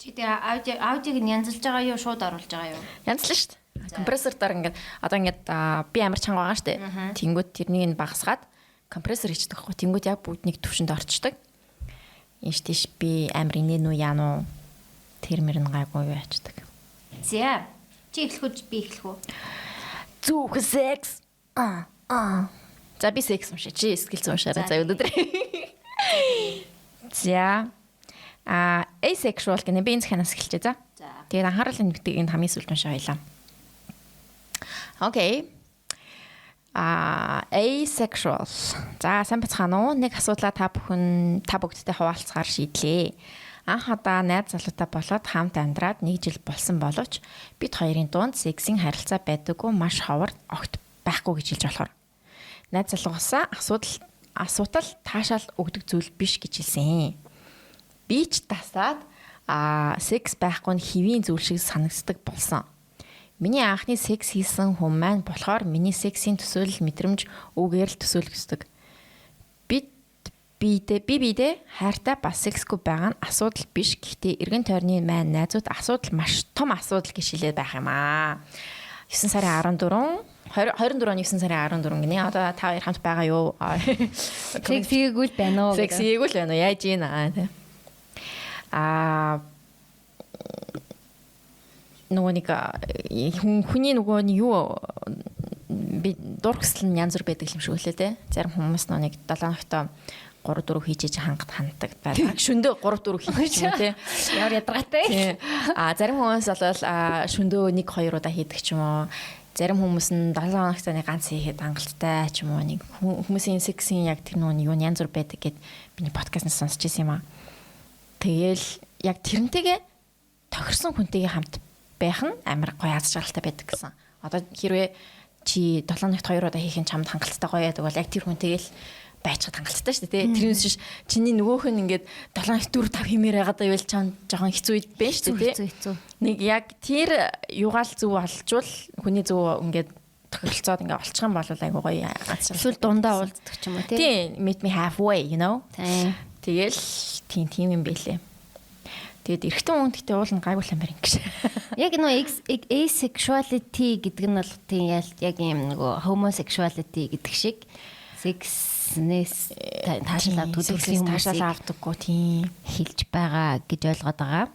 Чи тэгээ аудиог нь янзлж байгаа юу, шууд оруулж байгаа юу? Янзлаа шүү дээ. Компрессороор ингээд одоо ингээд би амар чанга байгаа шүү дээ. Тэнгүүд тэрнийг нь багасгаад компрессор хийдэг байхгүй. Тэнгүүд яг бүгднийг төвшөнд орчдөг. Инш тийш би амар инээ нү яануу тэр мөрн гайгүй яачдаг. За. Чи эхлэх үү, би эхлэх үү? Зүг секс. За би секс юм шиг. Чи сэтгэл зүйн шараа за өнөөдөр. За. Asexual гэнэ би энэ ханаас эхэлчихье за. Тэгээд анхаарал нэгтгэг энэ хамгийн сүүлд уншаа хоёлаа. Окей. Asexual. За сайн бацгаана уу? Нэг асуудлаа та бүгдтэй хуваалцахаар шийдлээ. Анх удаа найз залуутай болоод хамт амьдраад 1 жил болсон боловч бид хоёрын дунд сексийн харилцаа байдаггүй маш ховор огт байхгүй гэж хэлж болохоор. Найз залуугасаа асуудал таашаал өгдөг зүйл биш гэж хэлсэн. Би ч тасаад секс байхгүй нь хэвийн зүйл шиг санагддаг болсон. Миний анхны секс хийсэн хүн маань болохоор миний сексийн төсөөлөл мэдрэмж үгээр л төсөөлөгсдөг. Би хайртай бас сексгүй байгаа нь асуудал биш. Гэхдээ эргэн тойрны маань найзууд асуудал маш том асуудал гэж хэлээд байх юм аа. 9 сарын 24 24-ны 9 сарын 14 гинэ. Одоо та хоёр хамт байгаа юу? Секс хийгээгүй л байна уу? Секс хийгээгүй л байна уу? Яаж ийн аа. Нөгөө нэг хүний нөгөө нь юу би дургсл нь янз бүр байдаг юм шиг үлээ те. Зарим хүмүүс нэг 7 ногтоо 3-4 хийж хандаг байдаг. Шөндөө 3-4 хийж юм те. Ямар ядаргатай. Зарим хүмүүс бол шөндөө 1-2 удаа хийдэг ч юм уу. Зарим хүмүүс нь 7 хоногт нэг ганц хийхэд хангалттай ч юм уу. Нэг хүмүүсийн сексийн яг тэр нөгөө юу янз бүр байдаг гэд миний подкастнаас сонсч ирсэн юм аа. Тэгээл яг тэрнтэйгээ тохирсон хүнтэйгээ хамт байх нь амар гоё аз жаргалтай байдаг гэсэн. Одоо хэрвээ чи 7 хоногт 2 удаа хийх нь чамд хангалттай гоё яадаг бол яг тэр хүнтэйгээ л байцгаад хангалттай шүү дээ. Тэрнээс шиш чиний нөгөөх нь ингээд 7 4 5 хэмээр байгаад байвал чам жоохон хэцүү байх шүү дээ. Нэг яг тэр югаал зүв олжвол хүний зүв ингээд тохиролцоод ингээ олчих юм бол айгуу гоё ганцхан. Эсвэл дундаа уулздаг ч юм уу тий. Meet me halfway, you know. Тэгэл тийм юм бэлээ. Тэгээд эрэгтэй хүн гэхдээ уул нь гайгүй юм байна гэж. Яг нөгөө asexuality гэдэг нь бол тийм яг юм нөгөө homosexuality гэдэг шиг sexness таашаал авдаггүй тийм хэлж байгаа гэж ойлгоод байгаа.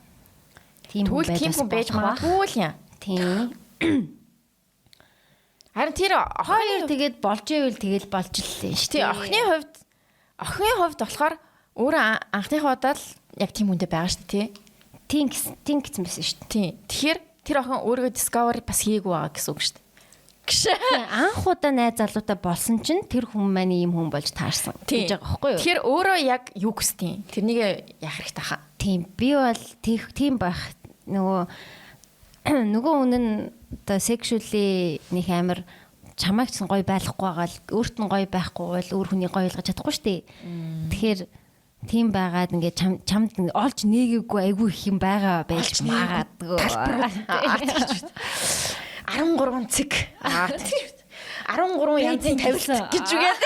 Тийм хүн байж магадгүй юм. Тийм. Харин тэр хоёр тэгээд болж ивэл тэгэл болж лээ шүү дээ. Охины хувьд болохоор өөрөө анхныхаа удаа л яг тийм хүнтэй байгаа шүү дээ, тий. Тийм гэсэн байсан шүү дээ. Тий. Тэгэхээр тэр охин өөрийгөө discover бас хийгээгүй байгаа гэсэн үг шүү дээ. Анх удаа найз залуутай болсон чинь тэр хүн маань ийм хүн болж таарсан гэж байгаа байхгүй юу? Тэр өөрөө яг юу гэстэй. Тэрнийг яах хэрэгтэй хаа. Тийм. Би бол тийм байх нөгөө хүн нь оо sexually нэг амар чамайг ч гоё байхгүй байгаа л өөрт нь гоё байхгүй бол өөр хүний гоё ойлгож чадахгүй шүү дээ. Тэгэхээр тийм байгаад ингээд чамд олж нээгээгүй айгүй их юм байгаа байж магадгүй. 13 цэг. 13 янзын тавилт гэж үгээд.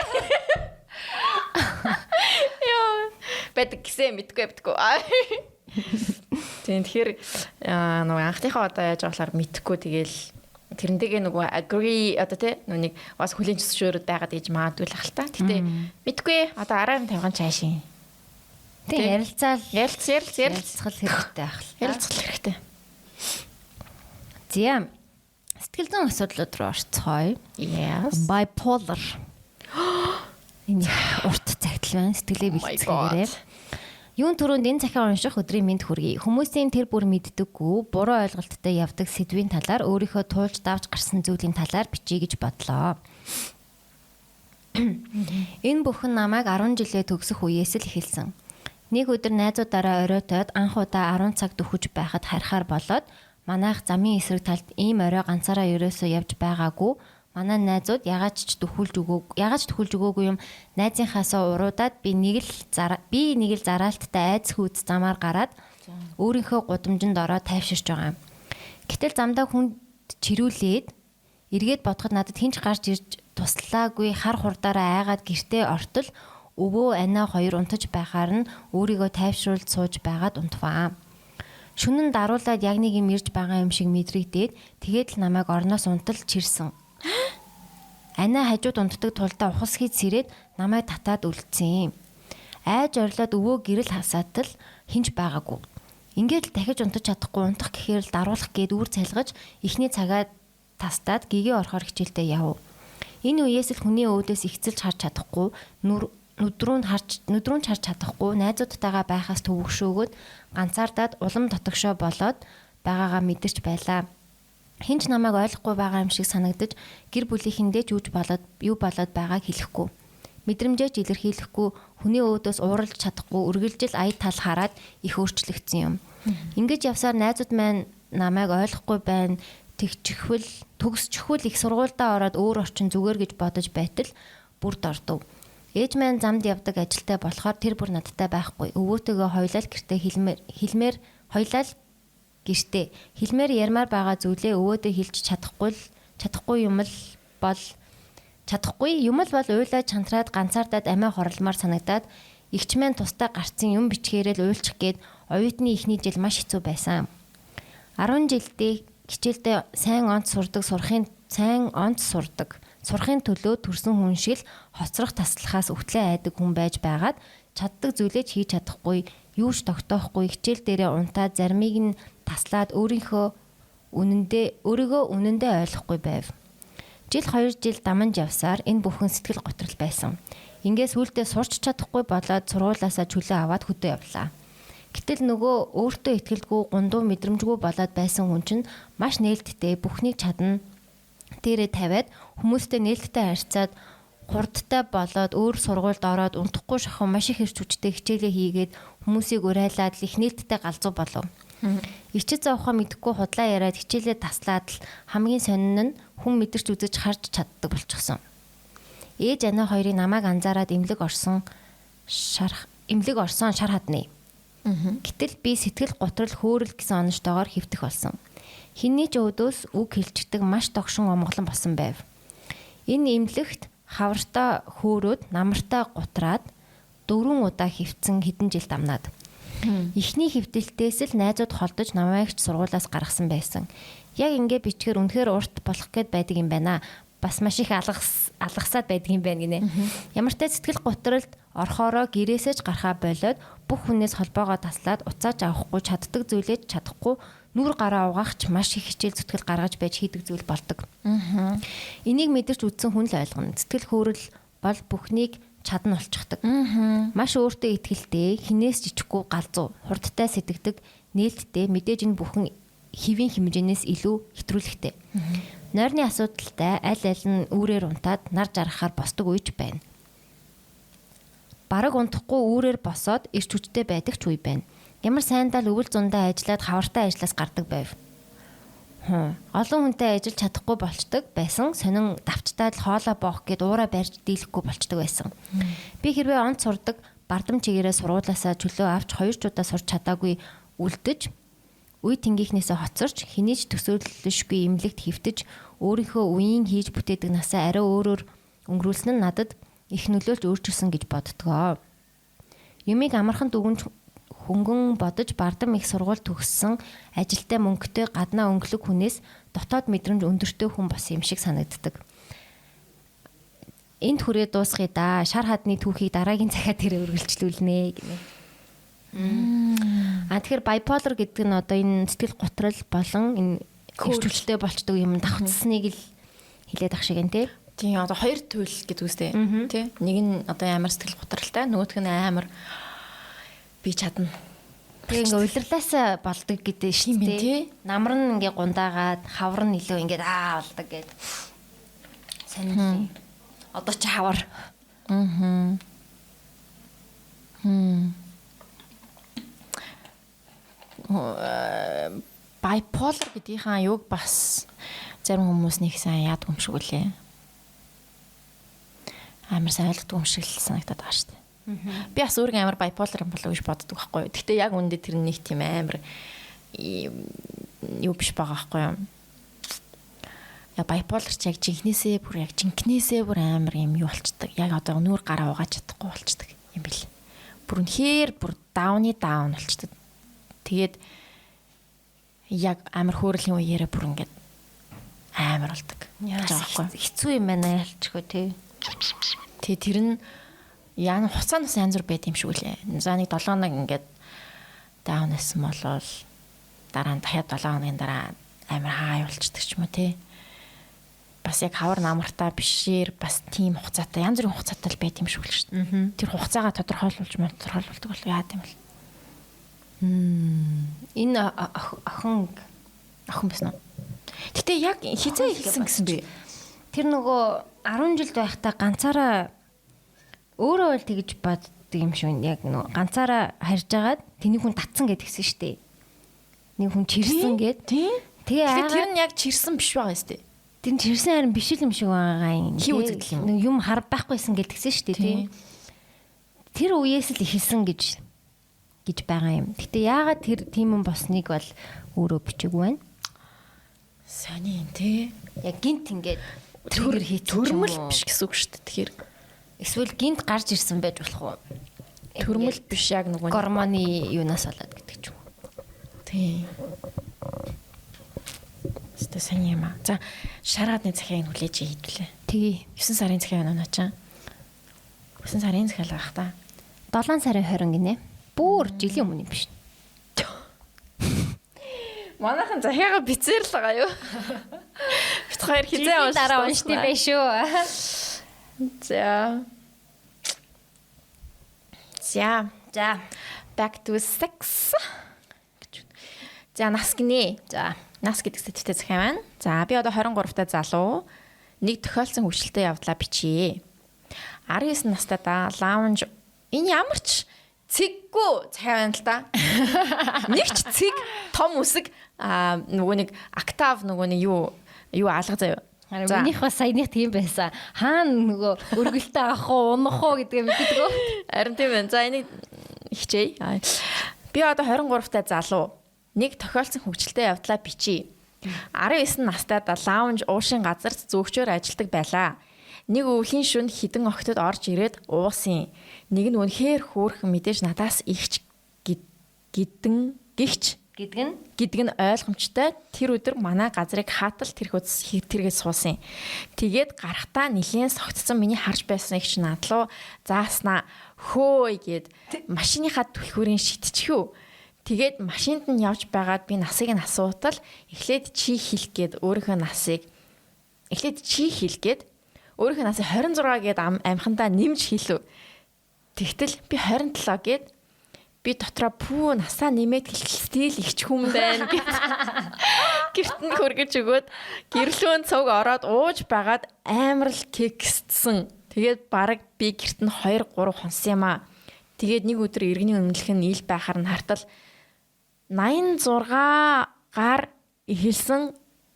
Яа. Бэд гисэн мэдгүй. Тэгэхээр нөгөө анхныхаа одоо яаж болохоор мэдхгүй тэгэл тэрнтэйгээ нөгөө agree одоо тий нүг бас хүлийн зөвшөөрөд байгаад ээж магадгүй л ахalta. Гэтэ мэдгүй одоо араар нь тавьхан цаашийн. Тий ярилцах хэрэгтэй ахал. Ярилцах хэрэгтэй. Зям сэтгэл зүйн асуудлууд руу орцгоё. Yes. Bipolar. Энэ урт цагтл байна. Сэтгэлээ бэлтгэгээрэй. Юун түрүүнд энэ захиа унших өдрийн мэд хүргэе. Хүмүүсийн тэр бүр мэддэггүй, буруу ойлголттой явдаг сэдвийн талаар өөрийнхөө туулж давж гарсан зүйлийн талаар бичиж гэж бодлоо. Энэ бүхэн намайг 10 жилээ төгсөх үеэс л эхэлсэн. Нэг өдөр найзуудаараа оройтоод анх удаа 10 цаг дөхөж байхад харихаар болоод манайх замын эсрэг талд ийм орой ганцаараа ерөөсөө явж байгаагүй. Манай найзууд ягаад ч төхүүлж өгөөгүй юм найзынхаасаа уруудаад би нэг л зараалттай айц хүйц замаар гараад өөрийнхөө гудамжинд ороод тайвширч байгаа. Гэтэл замдаа хүнд чирүүлээд эргээд бодоход надад хинч гарч ирж туслаагүй хар хурдаараа айгаад гэртээ ортол өвөө анаа хоёр унтаж байхаар нь өөрийгөө тайвшруулж сууж байгаад унтваа. Шүнэн даруулаад яг нэг юм ирж байгаа юм шиг мэдрэгдээд тэгээд л намайг орноос унталж чирсэн. Анаа хажууд унтдаг тулдаа ухас хийж сэрээд намайг татаад үлдсэн юм. Айж орлоод өвөө гэрэл хасаатал хинж байгаагүй. Ингээд л дахиж унтаж чадахгүй унтах гэхээр л даруулах гээд үр цайлгаж эхний цагаа тастаад гигээ орохоор хичээлдээ яв. Энэ үеэс л хүний өөдөөс ихцэлж харж чадахгүй, нүдрүүнд харж чадахгүй, найзуудтайгаа байхаас төвөгшөөгөөд ганцаардаад улам дотогшоо болоод байгаагаа мэдэрч байлаа. Хинч намайг ойлгохгүй байгаа юм шиг санагдаж гэр бүлийнхэндээ ч юу болоод байгааг хэлэхгүй. Мэдрэмжээ илэрхийлэхгүй, хүний өөдөөс ууралж чадахгүй, үргэлжил ая тал хараад их өөрчлөгдсөн юм. Ингэж явсаар найзууд маань намайг ойлгохгүй байна, төгсчихвэл их сургуультай ороод өөр орчин зүгээр гэж бодож байтал бүрд ордов. Ээж маань замд явдаг ажилтай болохоор тэр бүр надтай байхгүй. Өвөөтэйгөө хоёлаа гэртээ хэлмээр ярмаар байгаа зүйлээ өвөөдөө хэлж чадахгүй юм л бол уйлаад чантраад ганцаардаад амиа хорлмаар санагдаад игч маань тустай гарцсан юм бичгээрэл уйлчих гээд оюутны эхний жил маш хэцүү байсан. 10 жилдээ хичээлдээ сайн онц сурдаг сурахын төлөө төрсэн хүн шиг л хоцрох таслахаас өвтлээ айдаг хүн байж байгаад чаддаг зүйлээ ч хийж чадахгүй, юу ч тогтоохгүй хичээл дээрээ унтаад заримыг нь таслаад өөрийгөө үнэндээ ойлгохгүй байв. Жил 2 жил даманж явсаар энэ бүхэн сэтгэл готрол байсан. Ингээс үлдээ сурч чадахгүй болоод сургуулаасаа чөлөө аваад хөдөө явлаа. Гэтэл нөгөө өөртөө итгэлгүй гундуу мэдрэмжгүй болоод байсан хүн чинь маш нээлттэй бүхнийг чадна дээрээ тавиад хүмүүстэй нээлттэй харьцаад хурдтай болоод өөр сургуульд ороод унтахгүй шахав маш их хэрч хүчтэй хичээлээ хийгээд хүмүүсийг урайлаад их нээлттэй галзуу болов. Ичиж заахаа мэдхгүй худлаа яриад хичээлээ таслаад л хамгийн сонин нь хүн мэдэрч үзэж харж чаддаг болчихсон. Ээж анаа хоёрын намайг анзаараад эмнэлэг орсон шар хадны. Гэтэл би сэтгэл готрол хөөрөл гэсэн оноштойгоор хэвтэх болсон. Хинний ч өөдөөс үг хэлчихдэг маш тогшин омголон болсон байв. Энэ эмнэлэгт хавртаа хөөрөөд намартаа гутраад 4 удаа хэвтсэн хэдэн жил дамнаад. Эхний хэвтэлтээс л найзууд холдож намайг ч сургуулиас гаргасан байсан. Яг ингээ бичгээр үнэхээр урт болох гээд байдаг юм байна. Бас маш их алгасаад байдаг юм байна гинэ. Ямар ч сэтгэл готролд орхороо гэрээсээ ч гарахаа болоод бүх хүнээс холбоогоо таслаад уцааж авахгүй чаддаг зүйлээ чадахгүй нүур гараа угаагч маш их хичээл зүтгэл гаргаж байж хийдэг зүйл болдог. Энийг мэдэрч үдсэн хүн л ойлгоно. Сэтгэл хөөрөл бол бүхнийг чадна болчихдаг. Маш өөртөө итгэлтэй, хинээс жижиггүй галзуу, хурдтай сэтгэдэг, нээлттэй мэдээж энэ бүхэн хэвийн хэмжээнээс илүү хэтрүүлэгтэй. Нойрны асуудалтай аль нь үүрээр унтаад нар жаргахаар босдог үеч байна. Бараг унтахгүй үүрээр босоод ирч хүчтэй байдаг ч үе байна. Ямар сайндаа л өвөл зундаа ажиллаад хавартай ажлаас гардаг байв. Олон хүнтэй ажиллаж чадахгүй болчдөг байсан. Сонин давчтаад л хоолоо боох гэд уураа барьж дийлэхгүй болчдөг байсан. Би хэрвээ онц сурдаг бардам чигээрээ сургуулаасаа чөлөө авч 2 жудаа сурч чадаагүй үлдэж үе тэнгийнхнээсээ хоцорч хинийч төсөөллөшгүй имлэгт хөвтөж өөрийнхөө үеийн хийж бүтээдэг насаа арай өөрөөр өнгөрүүлсэн нь надад их нөлөөлж өөрчилсөн гэж боддгоо. Юмыг амархан дүгнж хөнгөн бодож бардам их сургууль төгссөн ажилтай мөнгөтэй гаднаа өнгөлөг хүнээс дотоод мэдрэмж өндөртэй хүн бас юм шиг санагддаг. Энд хүрээ дуусгая да. Шар хадны түүхийг дараагийн цагаар тэрэ үргэлжлүүлнэ гинэ. Тэгэхээр bipolar гэдэг нь одоо энэ сэтгэл готрол болон энэ хөвчлөлтэй болчдөг юм давхцсныг л хилээд ах шиг юм тий. Тийм одоо 2 туйл гэдэг үстэй тий. Нэг нь одоо амар сэтгэл готролтой, нөгөөх нь амар би чадна. Тэгээ ингээ улирлаасаа болдог гэдэг шүү дээ тий. Намар нь ингээ гундаагаад хавар нь илүү ингээ болдог гэд. Сонирхолтой. Одоо ч хавар. Bipolar гэдгийнхаа юг бас зарим хүмүүс нэг сайн яадаг юм шиг үлээ. Амар сайн ойлгодог юм шиг л санагдаад байгаа шүү дээ. Би бас өөрийн амар bipolar юм болов уу гэж боддог байхгүй юу. Гэхдээ яг үндэ тэр нэг тийм амар юу биш байгаа байхгүй юу. Яг bipolar ч яг жинхнээсээ бүр амар юм юу болчдөг. Яг одоо нүүр гараа угааж чадахгүй болчдөг юм бэл. Бүр үнэхээр бүр даун болчдөг. Тэгээд яг амар хөөрлийн үеэрээ бүр ингээд амар болдог. Хэцүү юм байна ялчгүй тий. Тэгээ тэр нь яа хуцаанаас янз бүр байд юм шиг үлээ. За нэг 7 хоног ингээд даун байсан болвол дараа нь дахиад 7 хоногийн дараа амар хай болчдөг ч юм уу тий. Бас яг хавар намартаа бишээр бас тийм хугацаатай янз бүрийн хугацаатай л байд юм шиг л шүү дээ. Тэр хугацаагаа тодорхойлуулж тодорхойлуулдаг бол яа гэм бэл. Энэ охин байсан уу? Гэтэ яг хизээ хэлсэн гэсэн бэ? Тэр нөгөө 10 жилд байхдаа ганцаараа өөрөө л тэгж боддог юм шүү. Яг нөгөө ганцаараа харж агаад тэний хүн татсан гэдгийгсэн шүү дээ. Нэг хүн чирсэн гэд. Тэгээ тэр нь яг чирсэн биш байгаа юм шүү дээ. Тэр чирсэн харин биш юм шиг байгаа юм. Хий үзэгдэл юм. Юм хар байхгүйсэн гэдгийгсэн шүү дээ тий. Тэр үеэс л ихэлсэн гэж байгаа юм. Гэтэ яагаад тэр тийм юм босныг бол өөрөө бичээгүй байна. Сони тий. Яг гинт ингээд тэр төрмөл биш гэсэн үг шүү дээ. Тэгэхээр эсвэл гинт гарч ирсэн байж болох уу? Төрмөл биш яг нөгөө гормоны юунаас болоод гэдэг ч юм уу. Тий. Тэ сони юм аа. За шаргаадны захиаг хүлээж хийдвүлээ. Тий. 9 сарын захиаг оноо чаа. 9 сарын захиал байх та. 7 сарын 20 гинэ. Бүр жилийн өмнө юм биш. Манайхан захиагаа бицээр л байгаа юу? Бид хоёр хизээ уншиж дараа уншдээ байх шүү. За. Back to sex. За нас гинэ. За нас гэдэг сэдвтэй захиа байна. За би одоо 23 та залуу нэг тохиолдсон хөвгчлөлтэй явдлаа бичье. 19 настай да лаунж энэ ямар ч цэггүй захиа байна л да. Нэг ч цэг том үсэг нөгөө нэг октав нөгөө нэг юу алга заяа. Минийх бас саяных тийм байсан. Хаана нөгөө өргөлтөө авах уу, унах уу гэдгээ мэддэг. Харин тийм байна. За энийг хичээе. Би одоо 23-тай залуу. Нэг тохиолдсон хөвгчлөлтэй явдлаа бичиж. 19 настайдаа лаунж уушин газар зөөгчөөр ажилдаг байлаа. Нэг өвлийн шөнө хідэн огтод орж ирээд уусан. Нэг нь үнэхээр хөөрхөн мэдээж надаас ихч гэдг нь ойлгомжтой. Тэр өдөр манай газрыг хаатал тэргээд суусан. Тэгээд гарахтаа нилээн согтсон миний харж байсан их ч надлуу зааснаа хөөй гэд машиныхаа түлхүүрийн шитчихв. Тэгээд машинд нь явж байгаад би насыг нь асуутал эхлээд чи хэл гээд өөрийнхөө насыг 26 гээд амхандаа нэмж хэлв. Тэгтэл би 27 гээд би дотроо пүү насаа нэмээд стил ихч хүм байна гэд гэрт нь хөргөж өгөөд гэрлүүн цог ороод ууж байгаад амар л кекссэн. Тэгээд бараг би гэрт нь 2-3 хонсон юм аа. Тэгээд нэг өдөр иргэний үнэлэх нь ил байхаар нь хартал 86-гаар эхэлсэн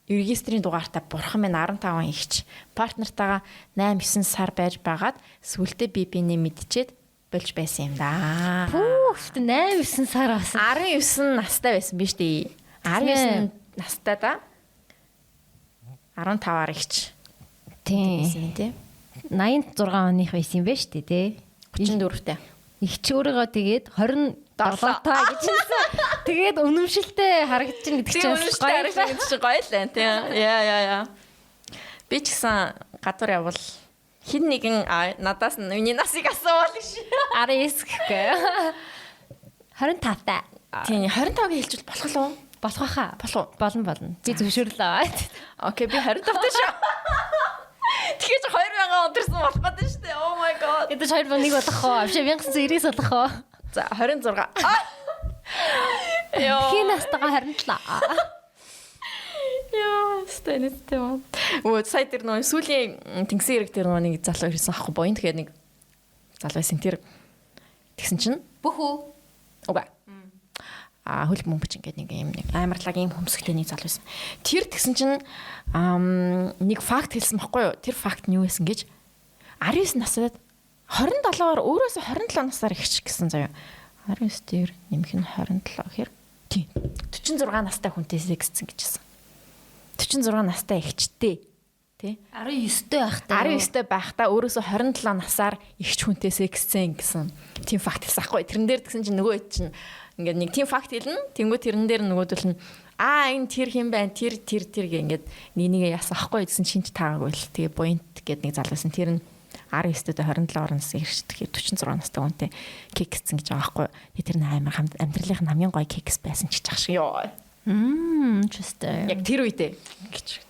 регистрийн дугаартай бурхан минь 15 ихч партнертайгаа 8-9 сар байж байгаад сүултээ би бинээ мэдчихэд болж байсан юм да. Пүүфт 8-9 сар басан. 19 настай байсан биз дээ. 19 настай да. 15-аар ихч. Тийм. 86 оных байсан юм байна шүү дээ, тий. 34-тэй. Ихч өөрийгөө тэгээд 27 таа гэж хэлсэн. Тэгээд үнэмшилтэй харагдаж байна гэдэг чинь гоё л байна тий. Яа. Би ч гэсэн гадуур явбал хин нэгэн надаас миний насыг асуувал гэж. 19 гэхгүй. 25 таа. Тийм 25-ыг хэлчихвэл болох уу? Болох байхаа. Болно. Би зөвшөөрлөө. Окей, би 25 таа шүү. Тэгэхээр 2000 өдөрсөн болох гэдэг шүү дээ. Oh my god. Эдэж 2001 болох уу? Авшаа 1990 болох уу? За 26. Яа. Хин настайгаа 27. Яа, стэнэтэй мод. Оо, сая тэр нөө сүүлийн тэнгисийн хэрэг тэр нэг залуу ирсэн ахгүй боён тэгэхээр нэг залуу байсан тэр тэгсэн чинь Бүх үү? уга. Хөл бөмбөч ингээд нэг юм нэг амарлаг юм хөмсгтэй нэг залуу байсан. Тэр тэгсэн чинь нэг факт хэлсэн байхгүй юу? Тэр факт нь юу байсан гэж 19 насад 27-аар өөрөөсөө 27 насаар ихч гэсэн заяа. 19 дээр нэмэх нь 27 гэхээр тийм 46 настай хүнтэй секссэн гэж хэлсэн. 46 настай ихчтэй тий 19-тэй байхдаа 19-тэй байхдаа өөрөөсөө 27 насаар ихч хүнтэй секссэн гэсэн тийм факт хэлсэн ахгүй. Тэрэн дээр тэгсэн чинь нөгөө чинь ингээд нэг тийм факт хэлнэ. Тэнгүү тэрэн дээр нөгөөдөл нь энэ тэр хэм байна тэр гэ ингээд нэг яасан ахгүй гэсэн шинж таагаагүй л тэгээ буянт гэд нэг залуусан тэр нь 19-тэй 27 нас ирж тэгэхээр 46 настай хүнтэй кекссэн гэж байгаа хгүй. Тэр нь амар амьдралынх нь хамгийн гоё кекс байсан ч гэж шиг ёо. Interesting. Яг тэр үедээ гэж.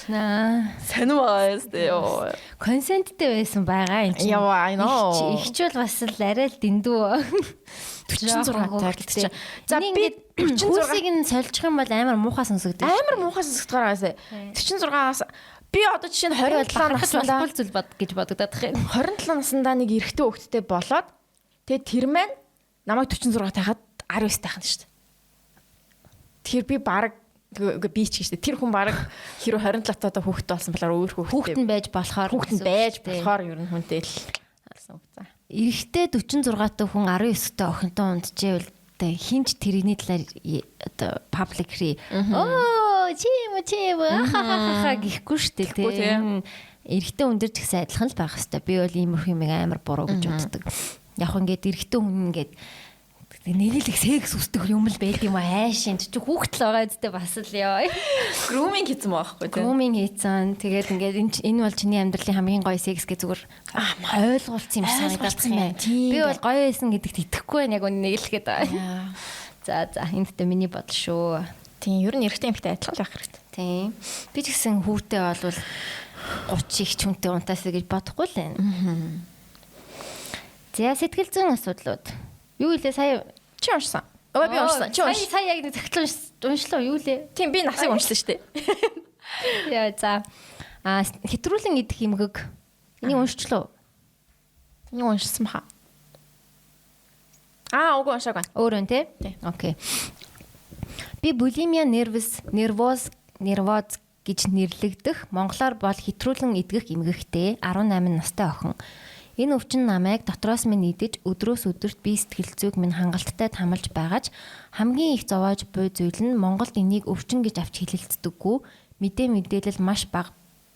Санаа ёо. Консенттэй байсан байгаа юм чинь. Яа, I know. Ихч бол бас л арай л дэндүү. 46 таа гэдэг чинь. За би 46-ыг нь сольчих юм бол амар муухай сонсогдсон. Амар муухай сонсогдохоор байсаа. 46-аас би одоо жишээ нь 27 наснда зүйл бод гэж бодогдоод тах юм. 27 наснда нэг эрэгтэй хүүхэдтэй болоод тэгээ тэр маань намайг 46 тахад 19 тахна шүү дээ. Тэгэхээр би баг би ч гэж тэр хүн баг хэрэв 27 таа хүүхэд болсон болохоор өөр хүүхэд нь байж болохоор ер нь хүнтэй л алсан үг за. Эрэгтэй 46 таа хүн 19 таа охинтой унтжээвэл хинч тэрний талаар оо пабликри чим хахахаха гэхгүй шүү дээ тийм. Эрэгтэй хүн дээр ч гэсэн адилхан л байх хэвээр. Би бол иймэрхүү юм амар буруу гэж боддог. Яг ингээд эрэгтэй хүн ингээд нэг л их секс үсдэг юм л байд юм аа хайшин чи хүүхэд л байгаа үстэй бас л ёо. Grooming хийсэн байхгүй тийм. Grooming хийсэн. Тэгээд ингээд энэ бол чиний амьдралын хамгийн гоё секс гэж зүгээр ойлголцсон юм санагдсан байна. Би бол гоё байсан гэдэгт итгэхгүй байна яг үнэ нэг л гээд байгаа. За энд тэ миний бодол шүү. Тийм ер нь эрэгтэй эмэгтэй адилхан байх хэрэгтэй. Тийм. Би ч гэсэн хүүтэй болвол 30 их хүнтэй унтаасаа гэж бодохгүй л байна. За сэтгэл зүйн асуудлууд. Юу илээ сая чи уншсан? Өө би уншсан. Чи унш. Сая яг нэг захидлын уншлаа юу лээ? Тийм би насыг уншсан шүү дээ. Яа за. Хэтрүүлэн идэх эмгэг. Энийг уншчлаа. Энийг уншсан баха. Уг уншаагүй. Өөр нь тий? Окей. Би булимия нервоз гэж нэрлэгдэх монголоор бол хэтрүүлэн идгэх эмгэгтэй 18 настай охин. Энэ өвчин намайг дотроос минь идэж өдрөөс өдөрт бие сэтгэл зүйг минь хангалттай хамлж байгаач хамгийн их зовоож буй зүйл нь Монголд энийг өвчин гэж авч хэлэлцдэггүй мэдээлэл маш бага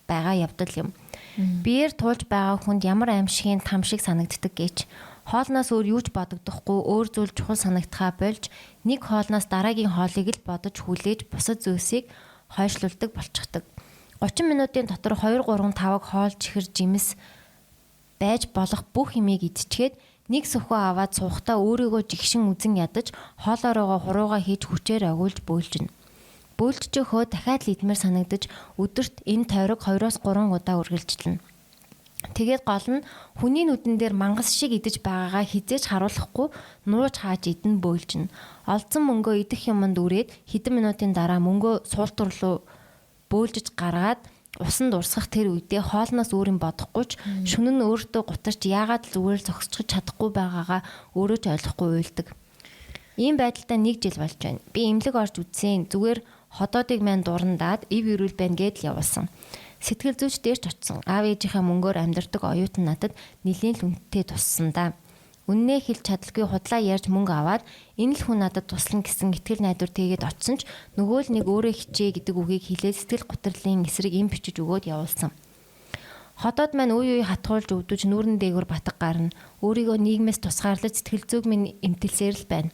байгаа явдал юм. Биеэр туулж байгаа хүнд ямар аимшигын там шиг санагддаг гэж хоолноос өөр юу ч бодогдохгүй өөр зүйл чухал санагдхаа болж нэг хоолноос дараагийн хоолыг л бодож хүлээж бусад зүйлсийг хойшлуулдаг болчихдог. 30 минутын дотор 2 3 5 хоол чихэр жимс байж болох бүх юмыг идчихэд нэг сөхөө аваад суухтаа өөрийгөө жигшин үзэн ядаж хоолоороо хуруугаа хийж хүчээр агуулж бөөлжнө. Бөөлжчихөө дахиад л идмээр санагдаж өдөрт энэ тойрог 2-3 удаа үргэлжилнэ. Тэгээд гол нь хүний нүдэн дээр мангас шиг идэж байгаагаа хизээж харуулахгүй нууж хааж идэн бөөлжнө. Олдсон мөнгөө идэх юмд үрээд хэдэн минутын дараа мөнгөө суултур руу бөөлжиж гаргаад усанд урсгах тэр үедээ хоолноос өөрийн бодохгүй ч шөнө нь өөртөө гутарч яагаад зүгээр зогсчих чадахгүй байгаагаа өөрөө ч ойлгохгүй уйлдаг. Ийм байдалтай 1 жил болж байна. Би эмнэлэг орж үзсэн. Зүгээр ходоодыг мань дурандаад ив ирүүл байна гэд л явуулсан. Сэтгэл зүйч дээр ч очсон. Аав ээжийнхээ мөнгөөр амьдардаг оюутан надад нэлийн л үнэтэй туссан да. Үннээ хэлж чадалгүй худлаа ярьж мөнгө аваад энэ л хүн надад туслана гэсэн итгэл найдвар тэгээд очсон ч нөгөө л нэг өөрөө хичээ гэдэг үгийг хэлээд сэтгэл гутралын эсрэг им бичиж өгөөд явуулсан. Ходоод маань үе хатгуулж өвдөж нүүрэн дээгүүр батг гарна. Өөрийгөө нийгмээс тусгаарлаж сэтгэл зүг минь эмтэлсээр л байна.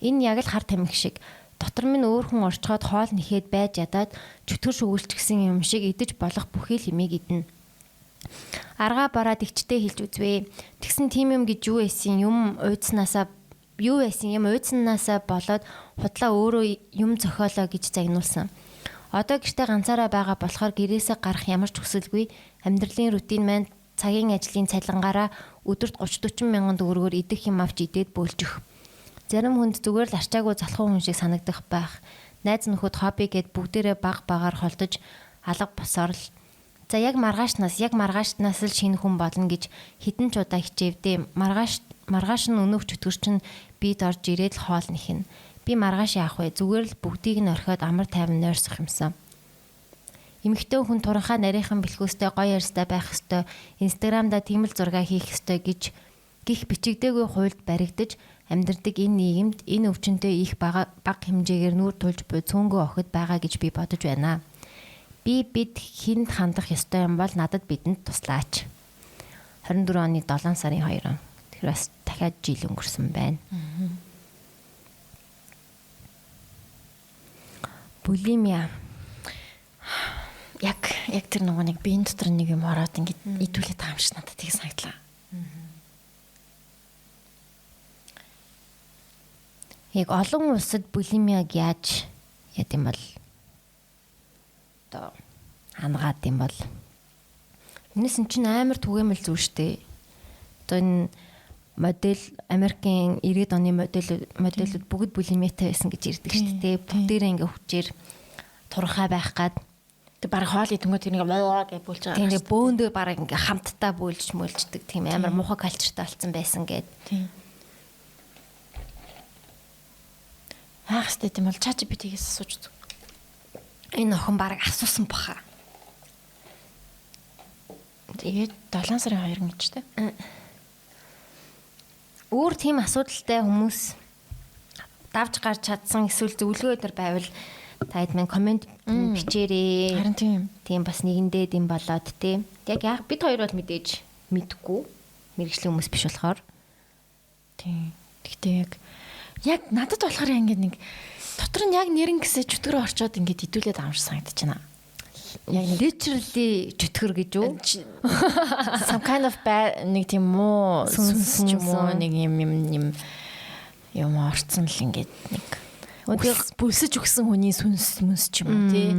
Энэ яг л хар тамхи шиг. Дотор минь өөр хүн орчхоод хоол нэхэд байж ядаад чөтгөр шүгэлчгсэн юм шиг идэж болох бүхий л имийг идэнэ. Аргаа бараад ичтэй хэлж үзвэ. Тэгсэн тийм юм гэж юу эсин юм уйдснаасаа болоод худлаа өөрөө юм зохиолоо гэж загнуулсан. Одоо гэртээ ганцаараа байгаа болохоор гэрээсээ гарах ямар ч хүсэлгүй амьдралын рутин маань цагийн ажлын цалингаараа өдөрт 30-40 мянган төгрөгөөр идэх юм авч идээд бөөлжих. Зарим хүнд зүгээр л арчаагүй залхуу хүн шиг санагдах байх. Найз нөхөд хобби гэд бүгдээрээ багаар холдож алга босоор л. За яг маргаашнаас л шинэ хүн болно гэж хідэн ч удаа хичээвдээ. Маргааш нь өнөөх чөтгөрч нь бид орж ирээд л хоол нэхнэ. Би маргааш яах вэ? Зүгээр л бүгдийг нь орхиод амар тайван нойрсох юмсан. Эмэгтэй хүн туранхаа нарийнхан бэлхүүстэй гоё ярьстай байх ёстой. Инстаграмда тийм л зураг хийх ёстой гэж гих бичигдээгүй хуйлд баригдаж амьдардаг энэ нийгэмд энэ өвчнөдөө их бага хэмжээгээр нүүр тулж буй цөөнгөө охид байгаа гэж би бодож байна. Бид хинд хандах ёстой юм бол надад бидэнд туслаач. 24 оны 7 сарын 2. Тэр бас дахиад жил өнгөрсөн байна. Булимия. Яг тэр нэг биеийн дотор нэг юм ороод ингэж идүүлээд байгаа юм шиг надад тийг санагдлаа. Яг олон улсад булимиаг яаж яд юм бол одоо хангаад юм бол энэс чинь амар түгээмэл зүйл штэ. Одоо энэ модель Америкийн 90-ад оны модельүүд бүгд булимиатай байсан гэж ирдэг штэ тэ. Бүгдээрээ ингээ хүчээр турхаа байх гад тэг баг хоол идэнгөө тэр нэг гэж бүүлж байгаа. Тэгээ бөөндөө баг ингээ хамтдаа бүүлж мөлждөг тийм амар муухай калчертай болсон байсан гэд. Тийм. Хаагстай тийм бол ChatGPT-гээс асууж зүг. Энэ охин баг асуусан баха. Тэгээд 7 сарын 2 гэж тэ. Өөр тийм асуудалтай хүмүүс давж гарч чадсан эсвэл зөвлөгөө өдр байвал таад минь комент бичээрээ. Харин тийм бас нэгэндээ дэм болоод тэ. Яг бид хоёр бол мэдээж мэдгүй мэрэгжлийн хүмүүс биш болохоор. Тийм. Тэгтээ яг надад болохоор ингээд нэг дотор нь яг нэрэн гэсээ чөтгөр орчоод ингээд идүүлээд аамш санагдаж байна. Яг literally чөтгөр гэж үү? Some kind of bad нэг тийм муу сүнс юм уу нэг юм орцсон л ингээд нэг бүлсэж өгсөн хүний сүнс ч юм уу тий.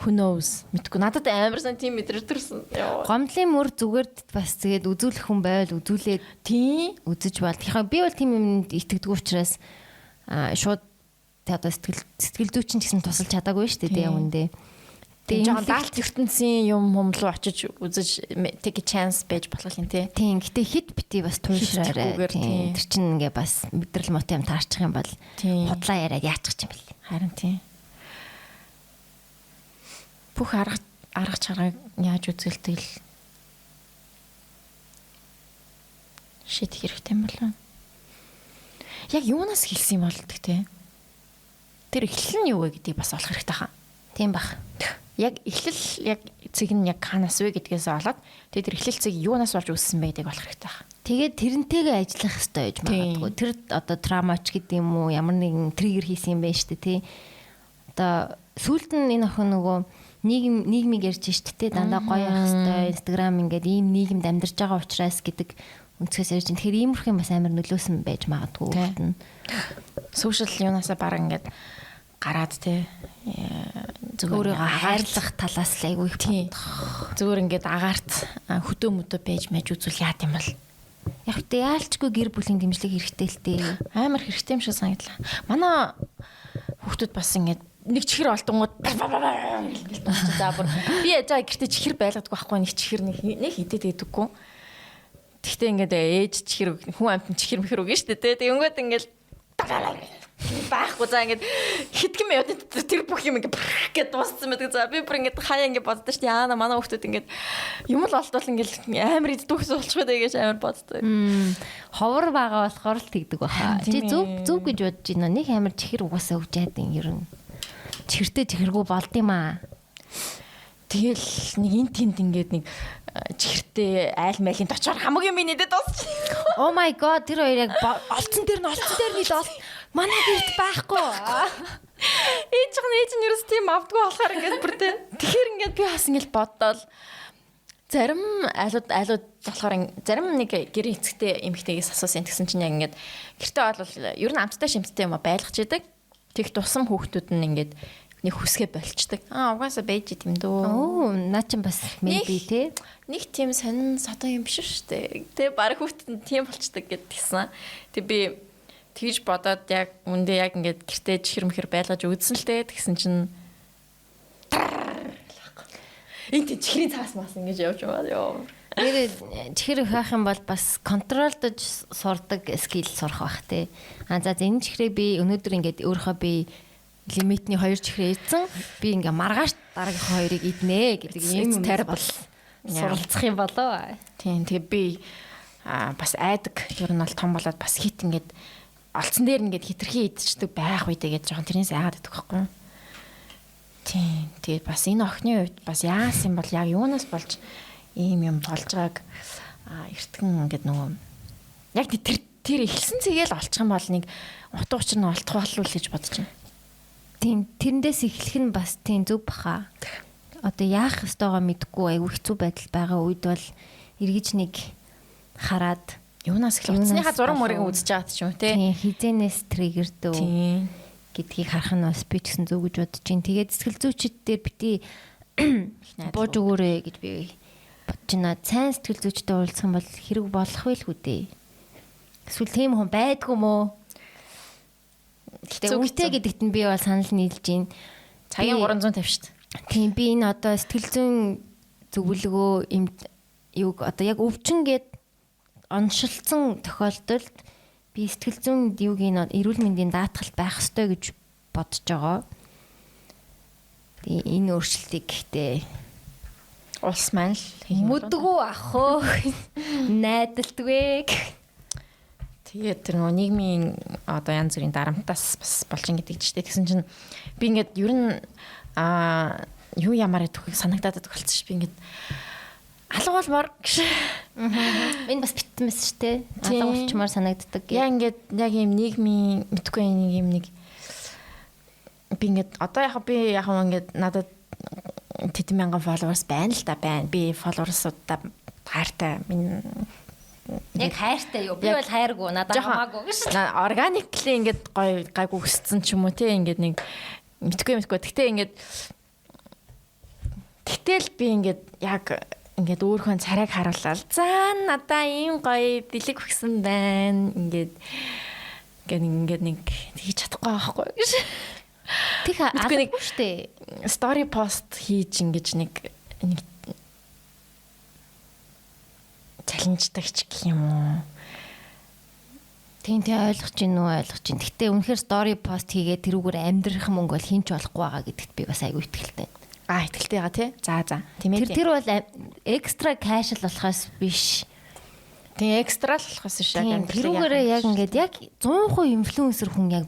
Who knows? Мэдгүй надад амар сан тийм мэдрэр төрсөн. Гомдлын мөр зүгээр бас тэгээд үзүүлэх хүн байвал үзүүлээд тий үзэж бол. Тэгэхээр би бол тийм юмд итгэдэг учраас шууд одоо сэтгэл зүйчин гэсэн тусалж чадаагүй шүү дээ яг үндэ. Тэгээ жоохон даалт ертөнцийн юм руу очиж үзэж take a chance байж болох юм тий. Тийм гэтээ хит бити бас туйлшраарай. Тэр чинь ингээ бас мэдрэл мот юм таарчих юм бол худлаа яриад яачих юм бэл. Харин тий. бүх арга чаргыг яаж үзүүлдэг л шийдэх хэрэгтэй юм болов. Яг юунаас хэлсэн юм бол те. Тэр эхлэл нь юу вэ гэдгийг бас олох хэрэгтэй хаа. Тийм бах. Яг эхлэл яг цэг нь яг ханаас вэ гэдгээс олоод тэр эхлэл цэг юунаас болж үүссэн бэ гэдгийг олох хэрэгтэй хаа. Тэгээд тэрнтэйгээ ажиллах хэрэгтэй байж магадгүй. Тэр одоо травмач гэдэг юм уу, ямар нэгэн триггер хийсэн юм байна шүү дээ, тий. Одоо сүүлд нь энэ охин нөгөө нийгмийг ярьж штэ тий, дандаа гоё явах хэрэгтэй. Instagram ингээд ийм нийгэмд амьдарч байгаа учраас гэдэг өнцгөөс ярьж. Тэгэхээр иймэрхүү юм бас амар нөлөөсөн байж магадгүй. Сошиал юунаасаа баг ингээд гараад тий зүгээр хайрлах талаас л айгүй их бодох. Зүгээр ингээд агаарт хөдөө мөдөө байж мэж үзүүл яат юм бол. Яг тэ яалчгүй гэр бүлийн дэмжлэг хэрэгтэй л дээ. Амар хэрэгтэй юм шиг санагдлаа. Манай хүүхдүүд бас ингээд нэг чихэр олдонгууд за бүр би яа гэртээ чихэр байлгадаг байхгүй нэг чихэр нэг хидэд идэггүй. Тэгтээ ингээд ээж чихэр хүн амтан чихэр мэхэр үгүй шүү дээ. Тэг өнгөд ингээд байхгүй за ингээд хитгэн мэд тэр бүх юм ингээд гэд дууссан байдаг. За би бүр ингээд хаяа ингээд боддоо шүү дээ. Яана манай хүүхдүүд ингээд юм л олдвол ингээд амар иддүүхс болчихоо дээ гэж амар боддог. Ховор байгаа болохоор л тэгдэг баха. Чи зүг гэж бодож байна. Нэг амар чихэр угаасаа өгч яадаг юм. Чихэртэй чихэргүй болд юм аа. Тэгэл нэг эн тэнд ингээд нэг чихэртэй айл майлын точоор хамгийн минь нэдэд дуусчих. Oh my god тэр хоёр яг олцсон дээр нь л манай гэрт байхгүй. Ээж нь ерөөс тийм авдгүй болохоор ингээд бүр тэ. Тэгэхээр ингээд би бас ингээд боддоол зарим айлууд болохоор зарим нэг гэрийн эцэгтэй эмэгтэйгээс асуусан тэгсэн чинь яг ингээд гэртээ бол ер нь амттай шимттэй юм байлгаж идэг. Тэг тусам хүүхдүүд нь ингээд нэг хүсгээ болчдаг. Угаасаа байж идэм дөө. Оо наа чин бас maybe те. Нэг тийм сонин содон юм биш шүү дээ. Тэ баг хүүхдэд нь тийм болчдаг гэдгийгсэн. Тэг би тэгж бодоод яг үндэ яг ингээд гэртээ чихэр мэхэр байлгаж үзсэн л дээ. Тэгсэн чинь энэ чихрийн цаас мас ингэж явж байгаа ёо. Нэр чихэр хаах юм бол бас контролдож сурдаг скил сурах бах те. За энэ чихрээ би өнөөдөр ингээд өөрийнхөө би лимитний 2 чихрээ ийдсэн. Би ингээ маргааш дараагийн 2-ыг иднэ гэдэг юм terrible суралцах юм болоо. Тийм тэгээ би бас айдаг. Ер нь бол том болоод бас хит ингээд олцсон дээр ингээд хитрхи идчихдэг байх үедээ гэж жоохон тэрнээс айгаад байдаг байхгүй юу? Тийм тэгээ бас энэ охины үед бас яасан бол яг юунаас болж ийм юм болж байгааг эртгэн ингээд нөгөө яг тэр эхэлсэн цэгээл олчих юм бол нэг утга учир нь олдох болов уу гэж бодож байна. Тийм тэрнээс эхлэх нь бас тийм зүг баха. Одоо яах ёстойгоо мэдгүй айгүй хэцүү байдал байгаа үед бол эргэж нэг хараад юунаас эхлэх утасныхаа зураг мөрийг үзэж байгаа ч юм уу те. Тийм хизэнээс триггер дөө гэдгийг харах нь бас би ч гэсэн зүг гэж бодож байна. Тэгээд сэтгэл зүйчид дээр бити бууж өгөөрэй гэж би бодож байна. Сайн сэтгэл зүйчтэй уулзах юм бол хэрэг болох байлгүй дээ. Эсвэл тийм хүн байдгүй мó? Гэтэ үнэтэй гэдэгт нь би бол санал нийлж байна. Цагийн 350 шүү дээ. Тийм би энэ одоо сэтгэл зүйн зөвлөгөө юг одоо яг өвчнгээд оншилсан тохиолдолд би сэтгэл зүйн юуг энэ эрүүл мэндийн даатгалт байх ёстой гэж бодож байгаа. Тэгээ энэ өөрчлөлтийг гэхдээ улс маань л мэдгүй ах уу найдалтгүй. Тэгээд тэр нөгөө нийгмийн одоо янз бүрийн дарамтаас бас болж ин гэдэг чинь тэгсэн чинь би ингээд ер нь юу ямар гэдгийг санагдаад байгаа болчих би ингээд алга болмоор гэж. Энэ бас битмэс шүү дээ. Алга болчмоор санагддаг. Яа ингээд яг ийм нийгмийн мэдгүй нэг юм нэг би ингээд одоо яг ингээд надад 10,000 followers байна л да байна. Би followers-уудаа хайртай минь яг хайртай юу? Би бол хайргүй, надад хамаагүй гэж. Органикли ингээд гоё гайгүй өссөн ч юм уу те ингээд нэг мэдгүй. Тэгтээ ингээд тэгтэл би ингээд яг ингээд өөрхөн царайг харуулаад за надаа ийм гоё бэлэг өгсөн байна. Ингээд нэг хийж чадахгүй байхгүй гэж. Тэг алгүй штэ. Story post хийж ингэж нэг чаленждаг ч гэх юм уу. Тийм ойлгож гин үү ойлгож гин. Гэтэ үнэхээр story post хийгээд тэрүүгээр амьдрах мөнгө бол хинч болохгүй байгаа гэдэгт би бас айгүй итгэлтэй. Итгэлтэйгаа тий. За. Тийм ээ. Тэр бол экстра кэшл болохоос биш. Тийм экстра л болохоос биш яг тэрүүгээрээ яг ингээд яг 100% инфлюенсер хүн яг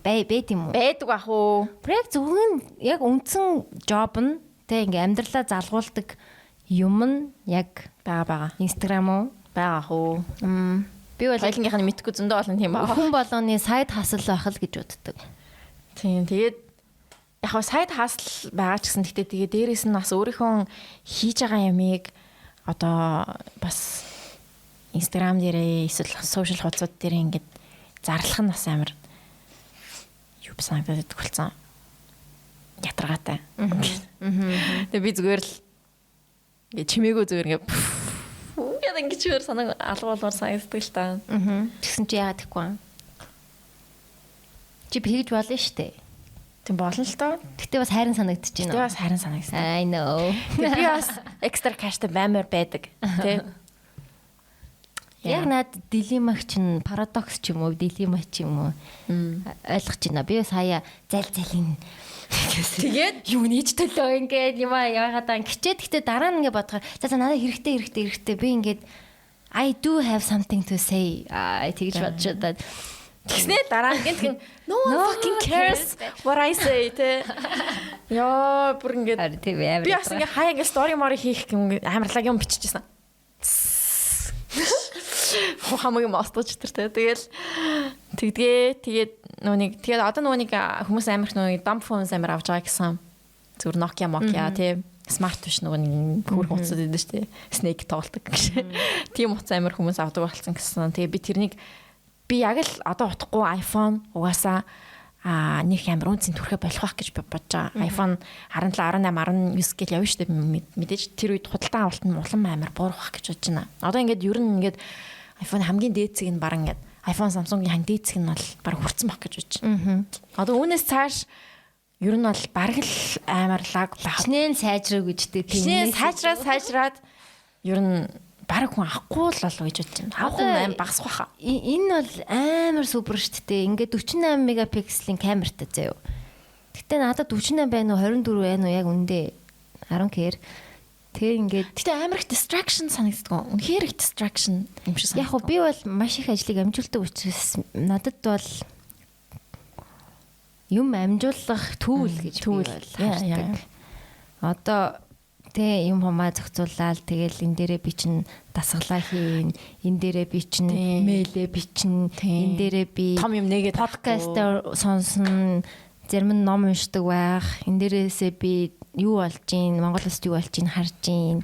байд юм уу? байдаг ах уу? Проект зөвхөн яг үндсэн жоб нь тэ ингээ амьдралаа залгуулдаг юм нь яг байгаа. Instagram уу? Байгаа ах уу? Би бол Хоёлынх нь мэдхгүй зөндөө олон тийм байгаа. хүн болгоны сайд хасал байх л гэж боддог. Тийм тэгээд яг хаа сайд хасал байгаа ч гэсэн гэхдээ дээрээс нь бас өөрийнхөө хийж байгаа ямыг одоо бас Instagram дээрээ эсвэл сошиал хуудасууд дээр ингээд зарлах нь бас амар юу санагдаад болсон. Ятаргаатай. Тэгээ би зүгээр л ингээд чимээгөө зүгээр ингээд яа ингэж өөр санаа алгуулмаар санагддаг л та. Тэгсэн чи яагаад гэхгүй юм? Чи би хийж болно шүү дээ. Тийм болно л доо. Гэтэ бас хайрын санагдчих Гэтэ байна. бас харин санагдсан. I know. Би бас экстра кэштэй баймаар байдаг. Тэ. Яг над дилемаг чинь парадокс ч юм уу, дилема ч юм уу ойлгож байна. Би бас хаяа залин Тэгээд юуны ч төлөө ингээд юм яагаад гिचээд гэхдээ дараа нь ингээд бодохоор за надад хэрэгтэй би ингээд I do have something to say тэгж бодож удаад тэгснэ дараа нь гэнтхэн no one fucking cares what I say тэ. Яа бүр ингээд тийм амар. Би бас ингээд хаяа ингээд story мори хийх юм амарлаг юм биччихсэн. Хамаагийн мостож тэр тэгэл тэгээд нүуник тэгээд одоо нүуник хүмүүс амирх нүуник dumb phones амир авч байгаа гэсэн зүгээр Nokia тий смарт биш нүуник хөр хуцад идэв штэ Snake тоглолдог гэж тийм утас амир хүмүүс авдаг болсон гэсэн. Тэгээд би тэрнийг би яг л одоо утахгүй iPhone угаасаа нэг амир үнцэн төрхө болох байх гэж бодож байгаа. iPhone 17, 18, 19 гэл явна штэ мэдээж тэр үед худалдан авалт нь улам амир буурах гэж бодож байна. Одоо ингээд ер нь ингээд iPhone хамгийн дээдсэг нь баг ингээд iPhone Samsung-ийн хан дээдсэг нь бол баг хүрсэн баг гэж бодож байна. Одоо үүнээс цааш ер нь бол баг л амар лаг байх. Хичнээн сайжраа гэж тийм. Сайжраад ер нь баг хүн авахгүй л болов гэж бодож байна. Авах хүн аим багасах байхаа. Энэ бол амар супер шүү дээ. Ингээд 48 мегапикселийн камертай заяа. Гэтэ надад 48 байна уу 24 байна уу яг үндэ 10 кэр. Тэр ингээд гэтэ амар их distraction санагддаг. Үнэхээр их distraction юм шиг санагдав. Яг хөө би бол маш их ажлыг амжуулдаг учраас надад бол юм амжуулах түүл гэж би бол хардаг. Одоо тэ юм хамаа зохицуулаад тэгэл энэ дээрээ би чин дасгалаа хийн, энэ дээрээ би чин мэйлээ бичин, энэ дээрээ би том юм нэгээд подкаст сонсон, зарим нь ном уншдаг байх. Энэ дээрээсээ би юу болж гин, Монгол улсад юу болж гин харж гин.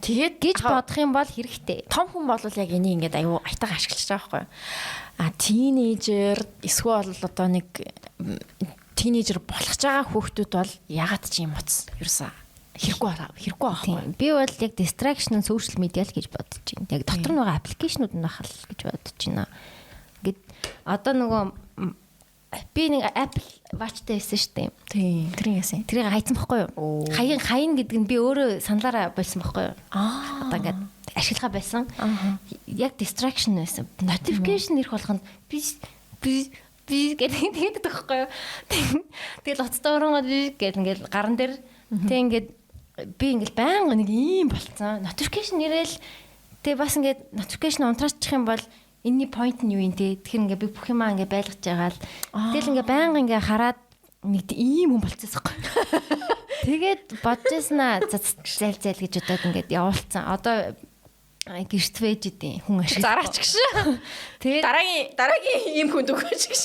Тэгээд гэж бодох юм бол хэрэгтэй. Том хүн бол яг энийг ингээд аюу айтайгаа ашиглаж байгаа байхгүй. Тинейжер эсвэл одоо нэг тинейжер болох ч байгаа хүүхдүүд бол ягаад ч юм утас ерөөсөө хэрэггүй байхгүй. Би бол яг distraction and social media л гэж бодож байна. Яг дотор нь байгаа аппликейшнүүд нь бахал гэж бодож байна. Ингээд одоо нөгөө би нэг Apple Watch-тай байсан шүү дээ. Тийм. Тэрийг яасан. Тэрийг хайцсан байхгүй юу? Хаян гэдэг нь би өөрөө саналаараа болсон байхгүй юу? Одоо ингээд ашиглахаа байсан. Яг distraction байсан. Notification ирэх болгонд би гэдэг байхгүй юу? Тэгэл уцтай оронгод би гэдэг ингээд гаран дээр тэг ингээд би ингээд байнга нэг ийм болцсон. Notification ирээл тэг бас ингээд notification унтраачих юм бол энэний point нь юу юм те. Тэгэхээр ингээ би бүх юмаа ингээ байлгаж байгаа л. Тэгэл ингээ байнга ингээ хараад нэг ийм хүн болцсон. Тэгээд бодчихснаа зайл гэж удаад ингээ явуулсан. Одоо гэрт вэж идэв хүн ашиг. Зараач гэж. Тэгээд дараагийн ийм хүнд өгөөч гэж.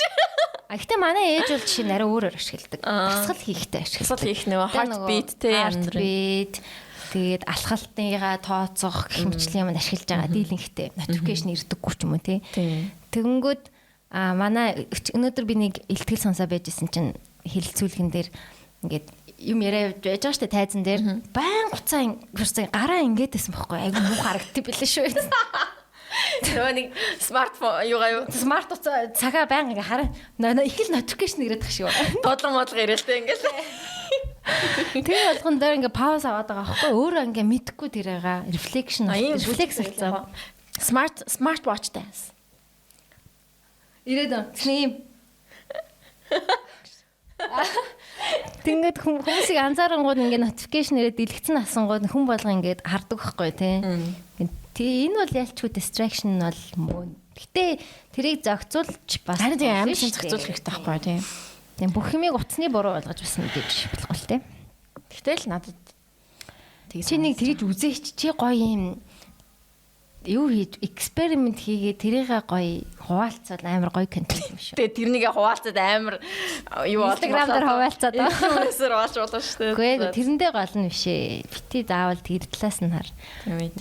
Гэхдээ манай ээж бол жишээ нь арай өөрөөр ашигладаг. Басгал хийхтэй ашигладаг. Басгал хийх нөгөө heartbeat те heartbeat тэгээд алхалтныгаа тооцох хэмжлийн юмд ашиглаж байгаа дийлэнхтэй notification ирдэггүй ч юм уу тий. Тэгэнгүүт манай өнөөдөр би нэг илтгэл сонсоо байжсэн чинь хэлэлцүүлгэн дээр ингээд юм яриа явж байгаа штэ тайзан дээр байн гуцаа гараа ингээдсэн бохгүй айгу муу харагдтыг билээ шүү. Нөгөө нэг смартфон юугаа юу смарт уцаа цагаа байн ингээ хараа их л notification ирээд тах шиг байна. Бодлон ирээлтэй ингээл. Тэр болгон дээр ингээ пауз аваад байгаа байхгүй өөрөө ингээ мэдхгүй тэрээга reflex болсон. Smart watch даас. Ирээд юм. Тэнгээд хүмүүсийг анзаарангууд ингээ notification ирээд дэлгэцэн асангууд хүн болго ингээд хардаг байхгүй тий. Энэ бол ялчгүй distraction бол мөн. Гэтэ тэрийг зохицуулж бас харин тийм амар зохицуулах хэрэгтэй байхгүй тий. Тийм бүх юмыг утасны буруу болгож бас мэдээж болохгүй л тий. Гэтэл надад чи нэг тэгж үзээч чи гоё юм юу хийж эксперимент хийгээд тэрийгээ гоё хуваалцвал амар гоё контент юм шүү. Тэгээ тэрнийгээ хуваалцаад амар юу Instagram дээр хуваалцаад Инфлюенсер болж болно шүү дээ. Үгүй тэрэндээ гол нь биш ээ. Бити заавал тэр талаас нь хар. Тийм ээ.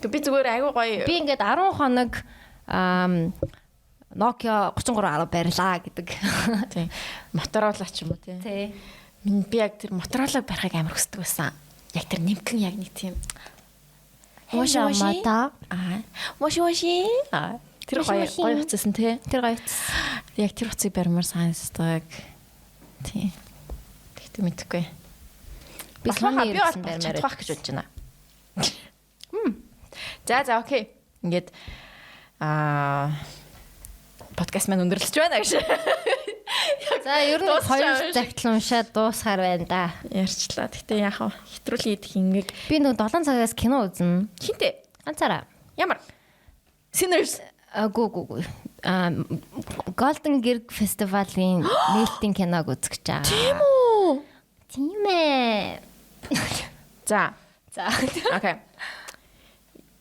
Би зүгээр айгуу гоё. Би ингээд 10 хоног Nokia 3310 барилаа гэдэг. Тийм. Моторола ч юм уу тийм. Тий. Би яг тэр моторолог барихыг амар хүсдэг байсан. Яг тэр нэмгэн яг нэг тийм Мошамата. Моши. Тэр гоё хуцсан тий. Тэр гоё. Яг тэр хуцыг баримаар санагддаг. Тий. Тэгтээ мэдхгүй. Би Басмаа би баримаар баримаар чадах гэж бодож байна. За окей. Ингээд подкаст маань өндөрлөж байна гэж. За ер нь 2 загтал уншаад дуусгаар байна да. Ярьчлаа. Гэтэ яах вэ? Хэтрүүл идэх ингээд. Би нэг 7 цагаас кино үзнэ. Хинтээ. Ганцаараа. Ямар? Sinners. Гүү. Golden Gear Festival-ийн нээлтийн киног үзэж байгаа. Тийм үү? Тийм ээ. За. За. Окей.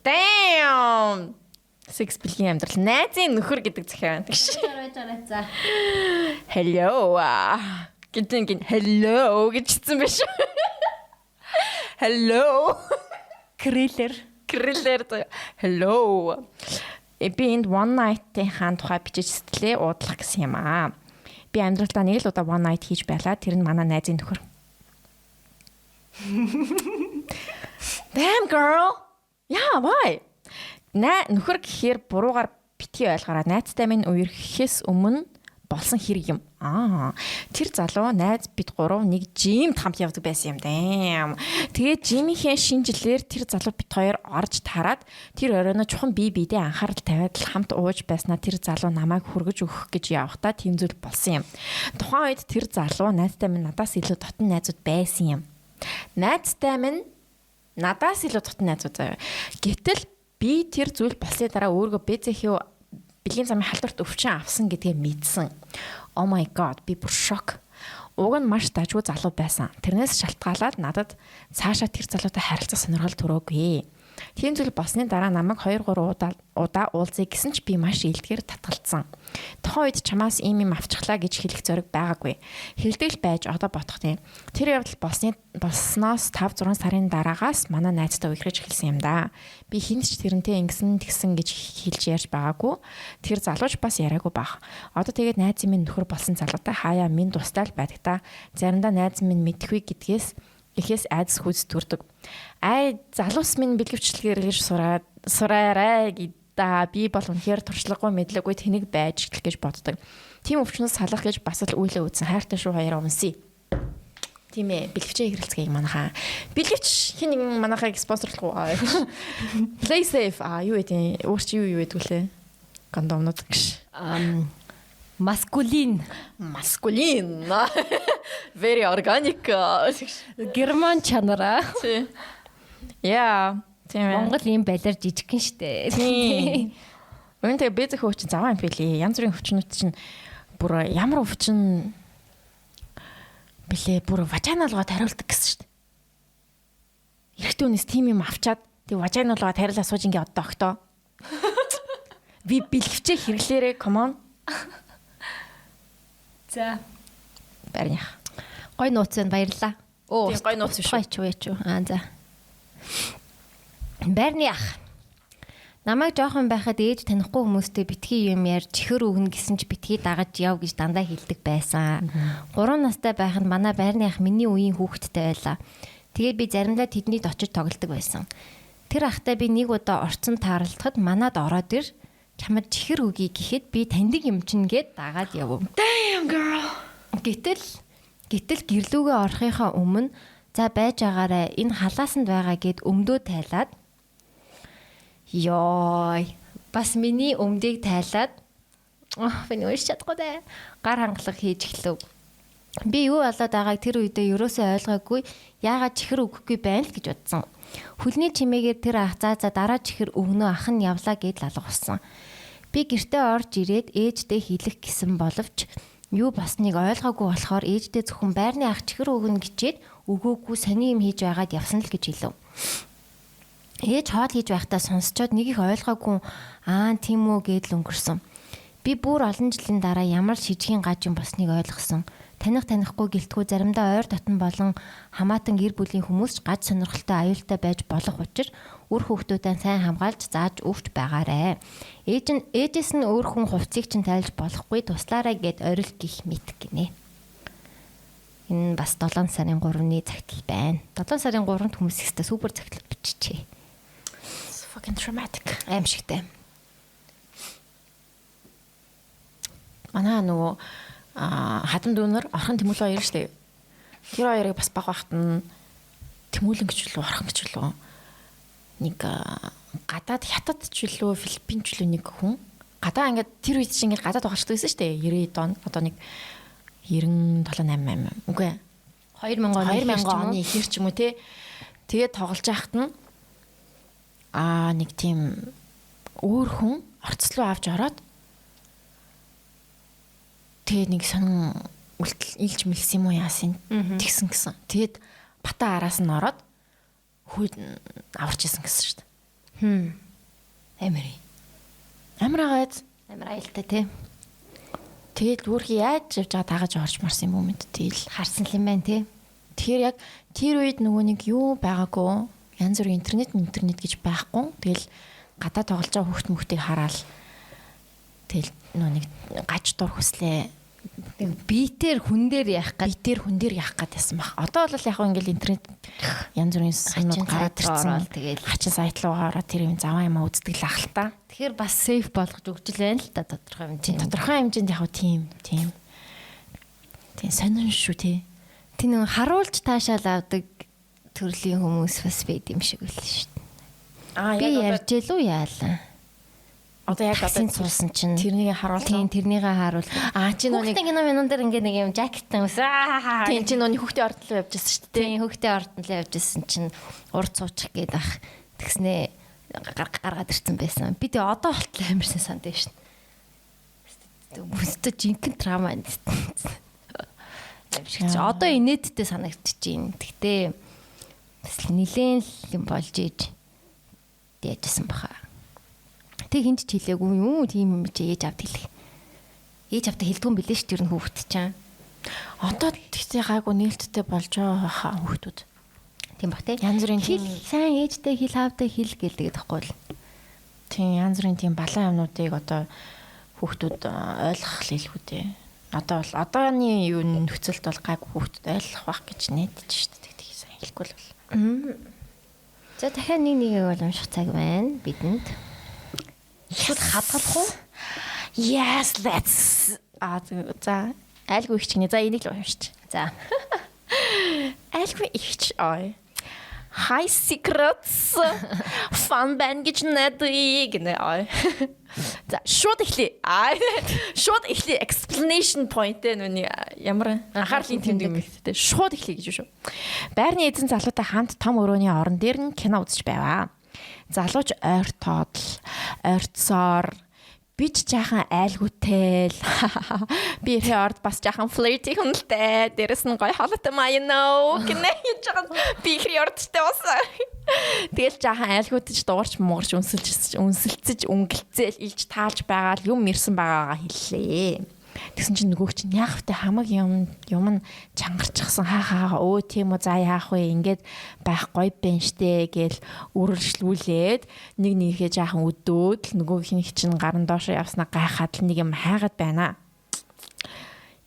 Damn. 6 бэлгийн амьдрал найзын нөхөр гэдэг захиа байна. За. Hello. Гэдэг hello гэж хэлсэн биш үү? Hello. Криллер. Hello. Би энд one night-ийн хаан тухай бичиж сэтгэлээ уудлах гэсэн юм аа. Би амьдралдаа нэг л удаа one night хийж байлаа. Тэр нь манай найзын нөхөр. Damn girl. Yeah, why? Нөхөр гэхээр буруугаар битгий ойлгоорой. Найзтай минь үерхэхээс өмнө болсон хэрэг юм. Тэр залуу найз бид гурав нэг жимд хамт явдаг байсан юм дээ. Тэгээд жимийнхээ шинжилээр тэр залуу бид хоёр орж тараад тэр оройно чухам биедээ анхаарал тавиад хамт ууж байснаа тэр залуу намайг хүргэж өгөх гэж явахдаа тийм зүйл болсон юм. Тухайн үед тэр залуу найзтай минь надаас илүү дотн найзууд байсан юм. Найзтай минь надаас илүү дотн найзууд заяа. Гэтэл би тэр зүйл болсны дараа өөргөө бэзэхиу бэлгийн замын халдварт өвчин авсан гэдгээ мэдсэн. Oh my god, би бүр шок. Уг нь маш дажгүй залуу байсан. Тэрнээс шалтгаалаад надад цаашаа тэр залуутай харилцах сонирхол төрөөгүй. Тийм зүйл болсны дараа намайг 2-3 удаа уулзъя гэсэн ч би маш илтгэр татгалцсан. Тухайн үед чамаас ийм авчихлаа гэж хэлэх зориг байгаагүй. Хэлдэг л байж одоо бодох тийм. Тэр явдал болсноос 5-6 сарын дараагаас манай найзтай үерхэж эхэлсэн юм да. Би хинт ч тэрнтэй ингэсэн тэгсэн гэж хэлж ярьж байгаагүй. Тэр залууч бас яриаггүй баг. Одоо тэгээд найз минь нөхөр болсон залуутай хаяа минь тустай л байдаг та. Заримдаа найз минь мэдхгүй гэдгээс ихээс айдас хүз төрдөг. Залуус минь бэлгэвчлэгээр гэж сураарай гэдээ би бол үнэхээр туршлагагүй мэдлэггүй тэнэг байж гэх гэж боддог. Тийм өвчнөөс салах гэж бас л үйлээ үзсэн. Хайртай шүү хоёроо унсъя. Тийм ээ, бэлгэвчээ хэрэгэлцгээе манайхаа. Бэлгэвч хин нэгэн манайхыг спонсорлох уу? Play safe. Юу гэдэг нь? Өөр чи юу гэдгүүлээ? Кондомнууд гэж. Маскулин. Very organic. Герман чанараа. Тий. Яа, тийм ээ. Монгол ийм балиар жижигхэн штэ. Тий. Үүнтэй бэзэх өвчин заваа юм билий. Янз бүрийн өвчнүүд чинь бүр ямар өвчин блэ бүр важиналгаа тариулдаг гэсэн штэ. Эрэгтэй хүнээс тийм юм авчаад тэг важиналгаа тариул асууж ингээ одоо октоо. Би бэлгэвчээ хэрэглээрээ come on. За. Барих. Гой нууц байна баярлаа. Тийм гой нууц шүү. Гойч. За. Байрны ах. Намайг жоохон байхад ээж танихгүй хүмүүстэй битгий юм ярьж чихэр өгнө гэсэн ч битгий дагаж яв гэж дандаа хэлдэг байсан. 3 настай байхад манай байрны ах миний үеийн хүүхэдтэй байлаа. Тэгээд би заримдаа тэднийд очиж тоглодог байсан. Тэр ахтай би нэг удаа орцсон таарлахад манад ороод ир чамд чихэр өгье гэхэд би таньдаг юм чинь гээд дагаад явв. Damn girl. Гэтэл гэрлүүгээ орохынхаа өмнө за байж агаарэ энэ халаасанд байгаа гэд өмдөө тайлаад ёй бас миний өмдийг тайлаад би нөөш чадахгүй дээ гар хангалах хийж эхлэв. Би юу болоод байгааг тэр үедээ ерөөсөө ойлгоогүй. Яагаад чихэр өгөхгүй байна л гэж бодсон. Хүлний чимээгээр тэр ах за дараа чихэр өгнө ах нь явлаа гэд л алга болсон. Би гэртээ орж ирээд ээждээ хэлэх гэсэн боловч юу басныг ойлгоогүй болохоор ээждээ зөвхөн байрны ах чихэр өгнө гэчээд өгөөгүй сони юм хийж байгаад явсан л гэж хэлв. Ээж хоол хийж байхдаа сонсчоод нэг их ойлгоогүй тийм үү гэд л өнгөрсөн. Би бүр олон жилийн дараа ямар шижгийн гаж юм босныг ойлгосон. Танихгүй гэлтгүй заримдаа ойр дотн болон хамаатан гэр бүлийн хүмүүс ч гаж сонирхолтой аюултай байж болох учраас үр хүүхдүүдээ сайн хамгаалж зааж өгч байгаарэ. Ээжээс нь өөр хүн хувцсыг чинь тайлж болохгүй туслаарай гэд орил гих мэт гинэ. Энэ бас 7 сарын 3-ны цагтл байна. 7 сарын 3-нд хүмүүс ихтэй супер цагтл биччихэ. Fucking traumatic. Аимшигтай. Манай нөгөө хатан дүүнер орхон Тэмүүлэн хоёр штэ. Тэр хоёрыг бас баг багт нь Тэмүүлэн гэж үлээ орхон гэж үлээ. Нэг гадаад хятад ч үлээ Филиппин ч үлээ нэг хүн. Гадаа ингээд тэр үед чинь ингээд гадаад багшдаг байсан штэ. 90 он одоо нэг 97 8 үгүй 2000 оны ихэр ч юм уу те. Тэгээд тоглож байхад нь нэг тийм өөр хүн орцлоо авч ороод тэгээ нэг сонин үлдэл илж мэлсэн юм уу яасан тэгсэн гэсэн. Тэгээд бата араас нь ороод хүүд аварч исэн гэсэн шүү дээ. Амираагаад аюултай тий. Тэгээд үүрхий яаж явж байгаа дагаж орж марсан юм уу мэд тэгэл харсан л юм байна тий. Тэгэхээр яг тэр үед нөгөө нэг юу байгаагүй янз бүрийн интернет гэж байхгүй. Тэгэл гадаа тоглож байгаа хүүхд мөхтийг хараад тэгэл нөгөө нэг гаж дур хүслээ битээр хүн дээр яах гэсэн баг. Одоо бол яг ингээл интернет янз бүрийн юмнууд гараад ирсэн. Тэгээд хачин сайт руу ороод тэр юм заваа юм үздэг л ах л та. Тэгэхээр бас сейф болгож өгч л байна л та тодорхой хэмжээнд. Тодорхой хэмжээнд яг тийм сонин шүү тий. Тэ нэг харуулж таашаал авдаг төрлийн хүмүүс бас байд юм шиг үл шүү дээ. Би ярьж илүү яалаа. Одоо яг одоо суусан чинь тэрнийг харуул. Тийм тэрнийг харуул. Чи нүг кино минут дээр ингээ нэг юм жакеттай ус. Тийм чи нүг хүүхдээ ордлоо явж байсан шүү дээ. Тийм хүүхдээ ордлоо явж байсан чинь урд суучих гээд ах. Тэгснээ гаргаад ирсэн байсан. Би тэгээ одоо болтлоо амарсан санд шүү дээ. Өстө жинхэнэ трама юм шиг. Одоо инээдтэй санагдчих чинь. Гэтэ бас нилээн юм болж ийж яажсэн баха. Тэг хинж хэлээгүй юу тийм юм чи ээж авд хэлэх. Ээж авд хэлдэггүй юм билээ ш тэр нь хүүхэд чаа. Одоо тэгтээ гайгүй нээлттэй болж байгаа хаа хүүхдүүд. Тийм бах те. Янз бүрийн хэл сайн ээжтэй хэл хавтай хэл гэлдэг тэгэхгүй л. Тийм янз бүрийн тийм балан юмнуудыг одоо хүүхдүүд ойлгох хэлгүй дээ. Одоо бол одооны юу нөхцөлд бол гайгүй хүүхдүүд ойлгох байх гэж найдаж шүү дээ. Тэг сайн хэлэхгүй л бол. За дахиад нэг боломжтой цаг байна бидэнд. Шууд хадгалах уу? Yes, let's. За айлгүй их чинь. За энийг л уншиж. За. Айлгүй их ой. High secrets. Fun band гэж нэдэг гэнэ ой. За шууд эхлэе. Шууд эхлэе explanation point нүний ямар анхаарлын тэмдэг мэгтэй. Шууд эхлэе гэж шүү. Байрны эзэн залуутай хамт том өрөөний орон дээр нь кино үзэж байваа. Залууч ойрцоор би ч жаахан айлгүйтэй л би ихе орд бас жаахан flirty хүнэлтэй дээрэс нь гоё холотой маяно гинэ жаахан би ихе ордтой бас тэгэл жаахан айлгүйтэй дуурч муурч үнсэлцэж өнгөлцөөл илж таалж байгаа л юм ирсэн байгаагаа хэллээ. Тэгсэн чинь нөгөөч чинь яах вэ хамаг юм нь чангарчихсан хаа тийм үү за яах вэ ингээд байх гоё бэн штэ гээл үргэлжлүүлээд нэгнийхээ жаахан өдөөд нөгөөх чинь гарын доош явснаа гайхаад л нэг юм хайгаад байна.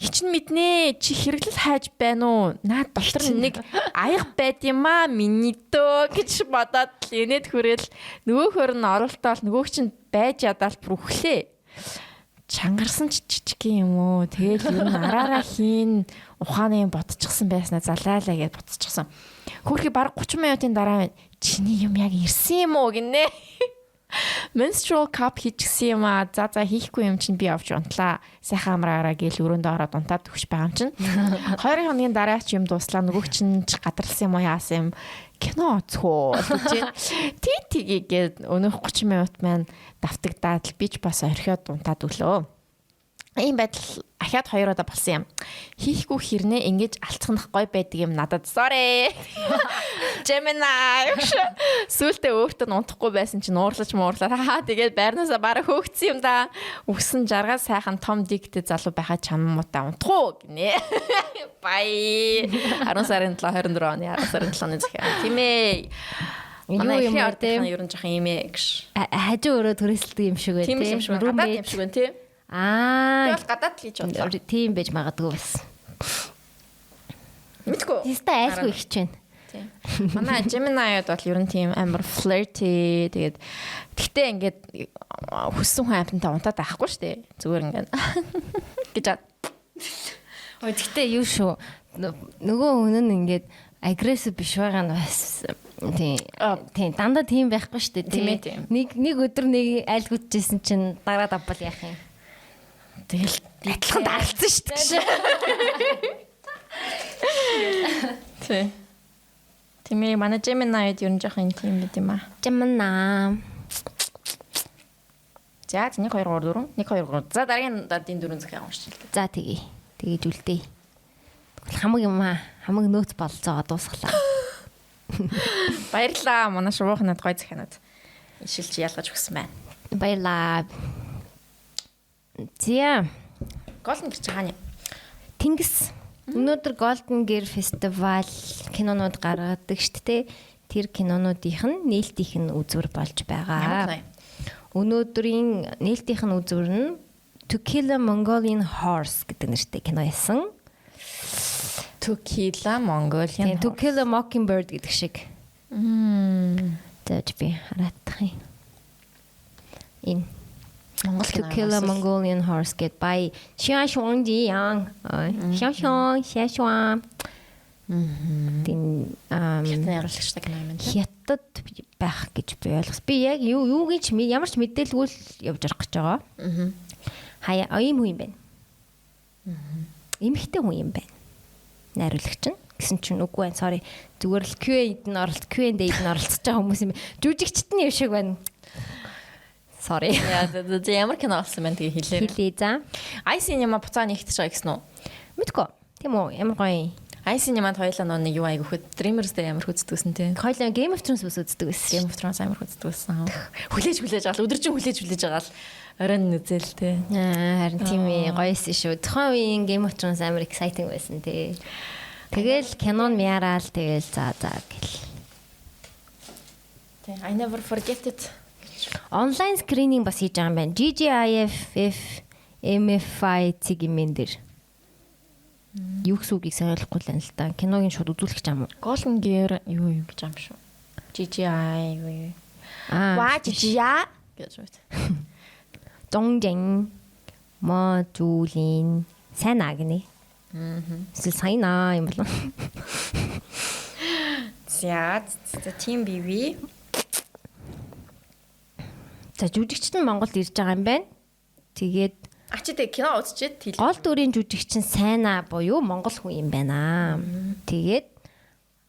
Хичин мэднэ чи хэрэглэл хайж байна уу? Наад дотор нэг аяга байд юм аа миний дөө гэж бодоод л инээд хүрээл нөгөөхөр нь оролтоол нөгөөх чинь байж ядаад бүхлээ. Чангарсан жижиг юм уу? Тэгэл ер нь араараа хийн ухааны бодчихсан байснаа залаалаа гэж бодчихсан. Хөрхи баг 30 минутын дараа чиний юм яг ирсэн юм уу гинэ. Menstrual cup хийчихсэн юм аа. За хийхгүй юм чинь би авч унтлаа. Сайхан амраараа гээл өрөөндөө ороод унтаад өгч байгаа юм чинь. 2 хоногийн дараа ч юм дуслаа. Нөгөөг чинь гадарлсан юм уу яасан юм. Кино оцхоо гэж тгийгээд өнөөх 30 минут маань давтагдаад би ч бас орхиод унтаад өглөө. Ийм байдал ахаад 2 удаа болсон юм. Хийхгүй хэрнээ ингэж алцхнах гой байдаг юм надад. Sorry. Gemini. Сүултээ өөртөө унтахгүй байсан чинь уурлаж муурлаа. Тэгээд байрнаасаа бараг хөөгцсөн юм да. Үгсэн жаргал сайхан том дигтэй залуу байхад чам муутай унтах гинэ. Бай. 10 сарын 7 24 оны 10 сарын 7-ны захиа. Тийм ээ. Манай их ардын ер нь жоохон юм ээ гэж. Хажуу өрөө төрөсөлдөг юм шиг байна. Тийм юм шиг байна. Гадаад юм шиг байна тий. Тэгээд гадаад л хийж бодлоо. Тийм байж магадгүй бас. Мэдгүй. Тэстэ айлгүй ихч байна. Тийм. Манай Gemini-д бол ер нь тийм амар flirty тэгээд тэгтээ ингээд хүссэн хүн амтантай унтаад байхгүй шүү дээ. Зүгээр ингээд гэж аа. Ой тэгтээ юу шүү. Нөгөө хүн нь ингээд агрессив биш байгаа нь бас тийм дандаа тийм байхгүй шүү дээ. Тийм. Нэг өдөр нэг айлгуудчихсэн чинь дараа давбал яах юм. Тэгэл адилхан даралцсан шүү дээ. Тий. Тэмээ манай Gemini-д ер нь жоохон тийм байт юм аа. Gemini. За 1 2 3 4 1 2 3. За дараагийн дадын 4 захиа уншиж л. За тэгье. Тэгэж үлдээ. Хамаг юм аа. Хамаг нөөц болцоогоо дуусглаа. Баярлалаа. Манай шуухнад гой захианууд. Ишилж ялгаж өгсөн байна. Баярлаа. Зя. Golden Gear хаана? Тэнгис. Өнөөдөр Golden Gear фестивал кинонууд гаргадаг шүү дээ. Тэр кинонуудынх нь нээлтийнх нь үзүр болж байгаа. Өнөөдрийн нээлтийнх нь үзүр нь To Kill a Mongolian Horse гэдэг нэртэй кино ясан. To Kill a Mongolian Horse. To Kill a Mockingbird гэдэг шиг. Тэгэж би хараадах юм. Энэ To Kill a Mongolian Horse гэд by Xia Shuangjiang. Xiaoxuan. Хятадын ярилцлагчтай кино юм байна. Хятад байх гэж би ойлгос. Би яг юу гэж ямар ч мэдээлгүй л явж арах гэж байгаа. Хаяа оюун хүн юм байна. Эмэгтэй хүн юм байна. Найруулагч нь гэсэн чинь үгүй байна. Sorry. Зүгээр л Q&A-д нь оролцож байгаа хүмүүс юм. Жүжигчт нь юм шиг байна. Sorry. Яа, ямар кино болсон байна тэгээ хэлээ. Хэлээ за. iCinema буцаа нэгтэж байгаа гэсэн үү? Мэдгүй. Тийм үү? Ямар гоё. iCinema-д хоёлаа нэг юу айгүйх Dreamers дээр амар хүздэгсэн тий. Хоёлаа Game of Thrones үздэг байсан. Game of Thrones амар хүздэгсэн. Хүлээж агаал өдөржин хүлээж агаал оройн үзэл тий. Харин тийм ээ гоёсэн шүү. Тухайн үеийн Game of Thrones амар exciting байсан тий. Тэгэл кинон мяраал тэгэл за гэл. Тий. I never forget it. Онлайн скрининг бас хийж байгаа юм байна. GGIFF MFI цэгмэн дээр. Юу гэсэн үгийг сануулахгүй л байна л да. Киногийн шууд үзүүлэх гэж юм. Golden Gear юу гэж юм шүү. GGI юу. Ва GGI гэж үү. Зонжин мажулин сайнаа гинэ. Эсвэл сайнаа юм болов. За team BB. За жүжигчт нь Монголд ирж байгаа юм байна. Тэгээд Ачид кино үзчихэд хэл. Гол дүрийн жүжигчин Сайнаа буюу монгол хүн юм байна. Тэгээд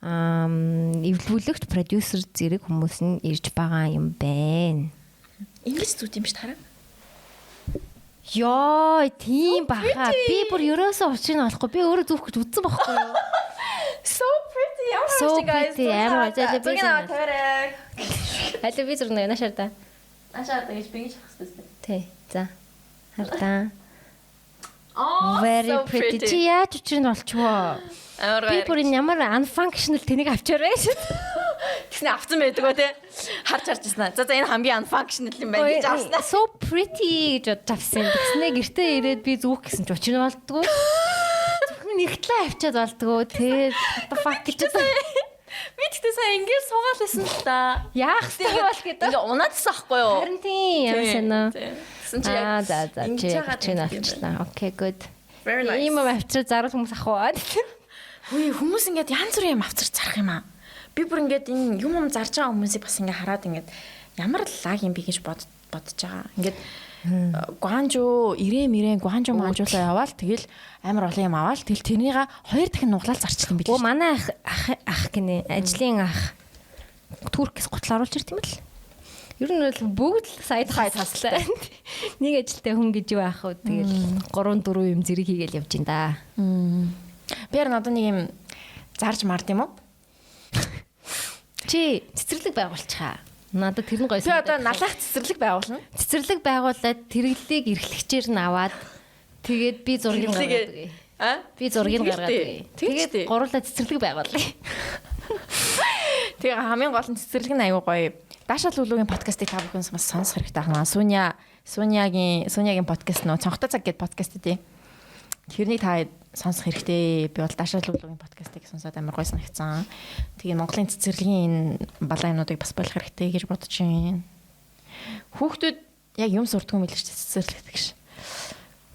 эвлүүлэгч, продюсер зэрэг хүмүүс нь ирж байгаа юм байна. Ингээс зүт юм биш тараа. Йоо, тийм баха. Би бүр ерөөсөө учрыг олохгүй. Би өөрөө зүөх гэж үзсэн байхгүй юу? So pretty. So pretty. Амар ажил би. Аль би зүрх наашаар та. Ашаад гэж би гэж хас байсан. Тий. За. Хардаа. Oh, very pretty. Чи яаж учрыг олчихвоо? Би бүр ямар unfunctional тэнийг авчаарай шүү. Тэгснэ авсан байдгаа те. Харж ирсэн. За энэ хамгийн unfunctional юм байна гэж авснаа. So pretty гэж авсан. Тэгснэ гэртээ ирээд би зүөх гэсэн ч учрыг олддгоо. Зөвхөн нэгтлээ авчаад олддгоо. Тэгээд what the fuck гэж байна. Би тэгтээ сая ингээд суугаал байсан л та. Яах вэ бол гэдэг. Ингээ унаадсан ахгүй юу? Харин тийм ямар санаа. Тэгсэн чи яг за чи авчлаа. Окей, good. Very nice. Ийм авчраа зарвал хүмүүс авах уу? Хөөе хүмүүс ингээд янз бүрийн юм авчирч зарах юм аа. Би бүр ингээд энэ юм зарж байгаа хүмүүсийг бас ингээ хараад ингээд ямар лаг юм бэ гэж бодож байгаа. Ингээд Гуанжу Гуанжу манжуулаа яваал тэгэл амар олон юм аваал тэгэл тэрнийга 2 дахин нуглаал зарчсан юм биш. Оо манай ах гинэ ажлын ах Туркээс гутал оруулж ирт юм л. Ер нь бол бүгд л сайд хаслаа. Нэг ажилтай хүн гэж юу аах вэ? Тэгэл 3 4 юм зэрэг хийгээл явж ин да. Бэр надад нэг юм зарж мард юм уу? Чи цэцэрлэг байгуулчихаа. Надад тэр нь гоё. Би одоо налах цэцэрлэг байгуулна. Цэцэрлэг байгуулад тэрглийг эрхлэгчээр нь аваад тэгээд би зургийг гаргадаг. Би зургийг гаргадаг. Тэгээд гурлаа цэцэрлэг байгуулъя. Тэгээ хамгийн гол нь цэцэрлэг нь аюу гоё. Даашаа лүлүүгийн подкастыг та бүхэн сонсох хэрэгтэй байна. Сунягийн подкаст нөө цонхтой цаг гэдэг подкаст дээ. Тэрнийг та сонсох хэрэгтэй. Би бол Даашаа лүлүүгийн подкастыг сонсоод амар гоё санагдсан. Тэгээ Монголын цэцэрлэгийн энэ балаа юмнуудыг бас болох хэрэгтэй гэж бодож байна. Хүүхдүүд яг юм сурдгүй мэлж цэцэрлэгдэг ш.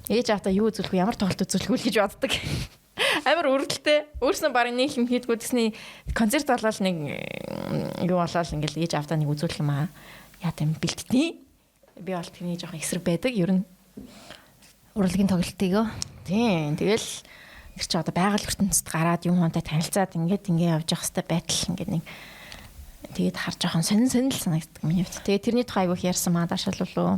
Ээж аавтаа юу үзүүлэх вэ? Ямар тоглолт үзүүлэх вэ гэж боддог. Амар өргөлтэй. Өөрснөө баг нэг юм хийдгүү тэсний концерт болол нэг юу болол ингээл ээж аавтаа нэг үзүүлэх юм аа. Яа гэм бэлтдээ. Би бол тэрний жоохон эсрэг байдаг. Ер нь урлагийн тоглолтыг юу? Тийм. Тэгэл тэр чи одоо байгаль ертөнцид гараад юм хонтой танилцаад ингээд явж явах хэвээр байтал ингээд нэг тэгээд харж жоохон сонин л санагддаг миний хувьд. Тэгээд тэрний тухай айгүйх ярьсан маа даашаалуулуу.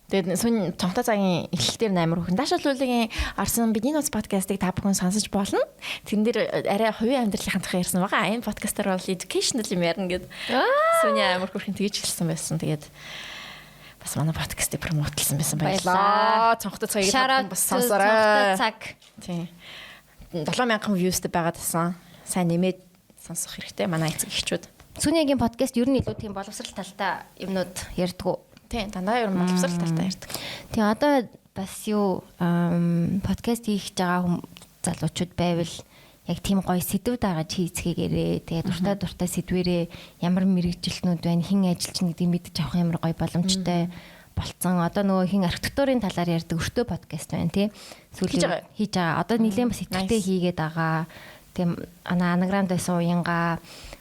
Тэгээд сүн цонхтой цагийн эхлэлээр амар хөрхөн даашаалуулгийн арсан бидний ноц подкастыг та бүхэн сонсож болно. Тэрэн дээр арай хувийн амьдралын тухай ярьсан байгаа. Энэ подкастаар бол educational юм ярина гэд. Сүний амар хөрхөн тэгж хэлсэн байсан. Тэгээд бас манай подкастыг промотлсан байсан баярлаа. Цонхтой цагийг бас сонсороо. Цонхтой цаг. Тийм. 7000 viewsтэй байгаад байсан. Сайн нэмээд сонсох хэрэгтэй манай эцэг эхчүүд. Сүниягийн подкаст ер нь илүү тийм боловсрал талтай юмнууд ярьдаг. Тийм, дандаа ер нь боловсрал талтай ярьдаг. Тийм одоо бас юу подкаст хийх байгаа залуучууд байвал яг тийм гоё сэдвүүд байгаа чи хийцгээгээрээ. Тэгээд дуртай сэдвэрээ ямар мэрэгжилтнүүд байна, хэн ажиллаж нэгдийг мэдчих авах ямар гоё боломжтой болцсон. Одоо нөгөө хин архитектурын талаар ярьдаг өртөө подкаст байна тий. Сүүлийн хийж байгаа. Одоо нэлээд бас итгэвтэй хийгээд байгаа. Тийм анаграмд байсан уянга,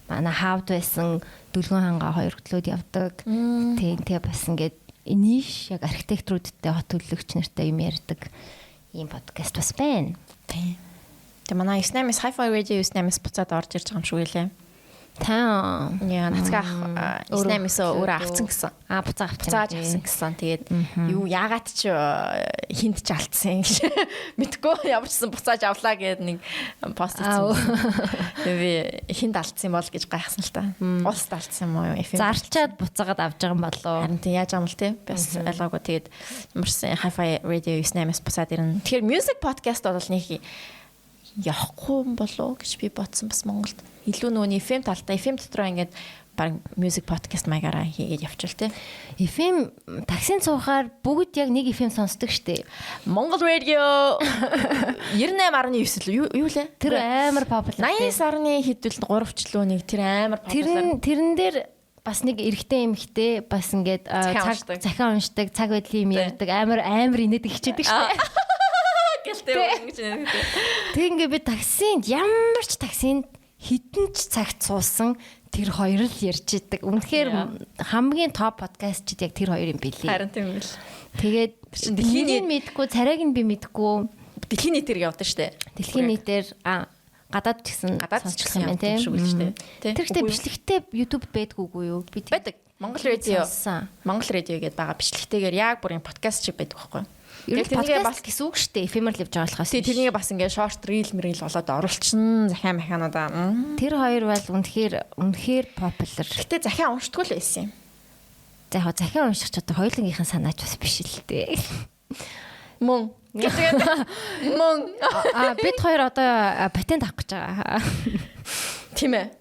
манай хавд байсан Дүлгэн хангаа хоёр хөтлөөд явдаг. Тийм бас ингээд ниш яг архитектуруудтай хот төлөвлөгч нартай юм ярьдаг ийм подкаст бас байна. Тийм. Тэгээ манай 98-с Hi-Fi Radio 98-с буцаад орж ирж байгаа юм шиг үлээ. Та яа нацгаах 98-с өөрөө авцсан гэсэн. Буцааж авсан гэсэн. Тэгээд юу яагаад ч хинт ч алдсан гэж мэдгүй ямарчсан буцааж авлаа гэд нэг пост хийсэн. Тэгээ би хинт алдсан юм бол гэж гайхсан л та. Улсд алдсан юм уу? Зарчаад буцаагаад авч байгаа юм болоо. Харин тийм яаж юм л те. Бас ойлгоогүй тэгээд ямарчсан Hi-Fi Radio 98-с буцаад ирнэ. Тэгэхээр music podcast бол нэг явахгүй юм болоо гэж би бодсон бас Монголд. Илүү нөгөө FM талтай FM дотроо ингээд баг music podcast маягаар хийгээд явчихвал те. FM таксин цуухаар бүгд яг нэг FM сонсдог штэ. Монгол радио 98.9 л юу лээ? Тэр амар популяр. 80 сарны хэдүүлд 3 жилөө нэг тэр амар популяр. Тэрэн дээр бас нэг эрэгтэй эмэгтэй бас ингээд захиан уншдаг, цаг байдлын юм ярьдаг, амар инээдэг хичээдэг штэ. Тэг ингээ би таксинд ямар ч таксинд хитэн ч цагт суусан тэр хоёр л ярьж идэг. Үнэхээр хамгийн топ подкастчид яг тэр хоёр юм билий. Харин тийм л. Тэгээд дэлхийн мэдгүй, царайг нь би мэдгүй. Дэлхийн нийтээр явдаг штэ. Дэлхийн нийтээр гадаад ч гэсэн сонсчих юм байна тийм. Тэр ихтэй бичлэгтэй YouTube байдгүйгүй юу? Байдаг. Монгол радио. Монгол радио гэдээ байгаа бичлэгтэйгээр яг бүрийн подкаст шиг байдаг байхгүй юу? Тэгээд тэрнийг бас гэсэн үг шүү дээ. Эфемер л явж байгаа болохоос. Тэрнийг бас ингээ шорт рил болоод оруулчихсан захиан механуудаа. Тэр хоёр бол үнэхээр популяр. Гэтэ захиан уншдаггүй л байсан юм. За яг захиан унших ч одоо хоёулынхын санаач бас биш л дээ. Мөн. Мөн. Бид хоёр одоо патент авах гэж байгаа. Тийм ээ.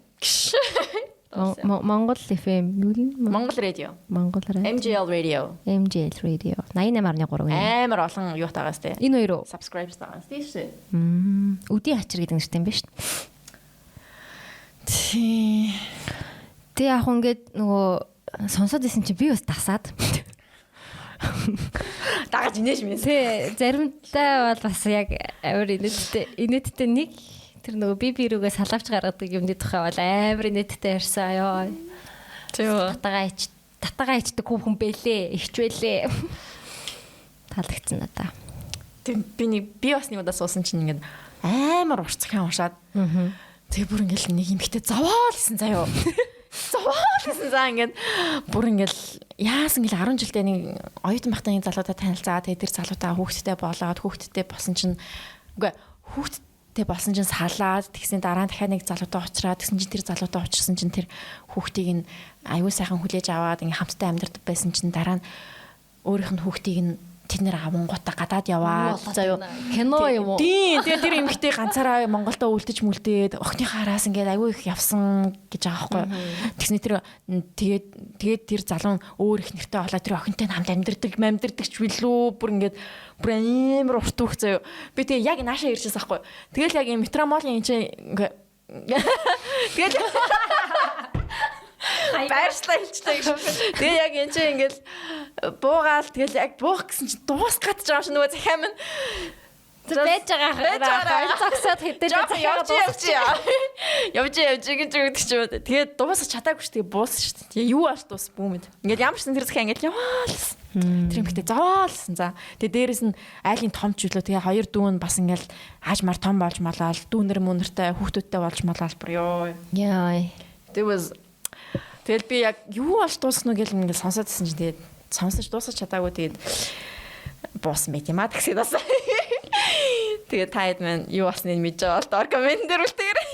Монгол FM Монгол радио. Монгол радио. MJL radio. 88.3. Амар олон юу тагаас те. Энэ хоёр уу? Subscribers тагаас тийш. Үдийн хачир гэдэг нэртэй юм ба шүү. Тий. Тэг яг ингээд нөгөө сонсоод исэн чи би бас дасаад. Дагаж инээж минь. Тий, заримдаа бол бас яг амар инээдтэй нэг тэр нөгөө би рүүгээ салавч гаргадаг юмны тухай бол амар инээдтэй ярьсан ёо. Татагаа ичдэг хүүхэн бэлээ. Ич байлээ. Таалагдсан надаа. Би бас нэг удаа суусан чинь ингээд амар урцхан уншаад. Тэгээ бүр ингээд нэг юм ихтэй зовоол гэсэн заяо. Зовоол гэсэн заа ингээд бүр ингээд яасан гэл 10 жилдээ нэг оюутан байхдаа нэг залуудаа танилцаа. Тэгээ тэр залуудаа хүүхэдтэй болоод хүүхэдтэй болсон чинь үгүй хүүхэдтэй болсон чинь салаад тэгсэн дараа нь дахиад нэг залуудаа уучраад тэгсэн чинь тэр залуудаа уучрсан чинь тэр хүүхдийг нь аюул сайхан хүлээж аваад ингээд хамтдаа амьдардаг байсан чинь дараа нь өөрийнх нь хүүхдийг нь тэд нэр авангуудаа гадаад яваад заяо кино юм уу? Тийм. Тэгээ тэр эмэгтэй ганцаараа Монголдо үлдэж мүлдээд охиныхаа араас ингээд аюу их явсан гэж байгаа байхгүй. Тэгснэ тэр тэгээд тэр залуу өөр их нэртэй болоо тэр охинтой хамт амьдэрдэг ч билүү бүр ингээд бүр амар урт үх заяо. Би тэгээ яг наашаа ирчихсэн байхгүй. Тэгэл яг метромолын энэ чинь ингээд тэгэл байршлаа хэлчихлээ гэж. Тэгээ яг энэ чинь ингээл буугаал тэгэл яг буух гэсэн чинь дуусгаад байгаа юм шиг нөгөө захиам нь байж байгаа цогсоод хэдэж явж гэж өгдөг ч юм. Тэгээд дуусах чадаагүй шүү. Тэгээ буусан шүү. Тэгээ юу ааш дуус бүүмэд. Ингээл ямар ч тэр захиа ингээл яваалсан. Тэр юм ихтэй зовоолсон. За тэгээ дээрэс нь айлын том ч үлээ. Тэгээ хоёр дүүн бас ингээл ааж мар том болж малаал дүүнэр мөнөртэй хүүхдүүдтэй болж малаал бүр ёо. Яй. Тэгэл би яг юу болж дуусна гэл ингээд сонсоод байсан чинь тэгээд сонсож дуусах чадаагүй тэгээд босс математик гэсэн бас. Тэгээд таад маань юу болсныг мэдэж байгаа бол доор комент дээр үлдээгээрэй.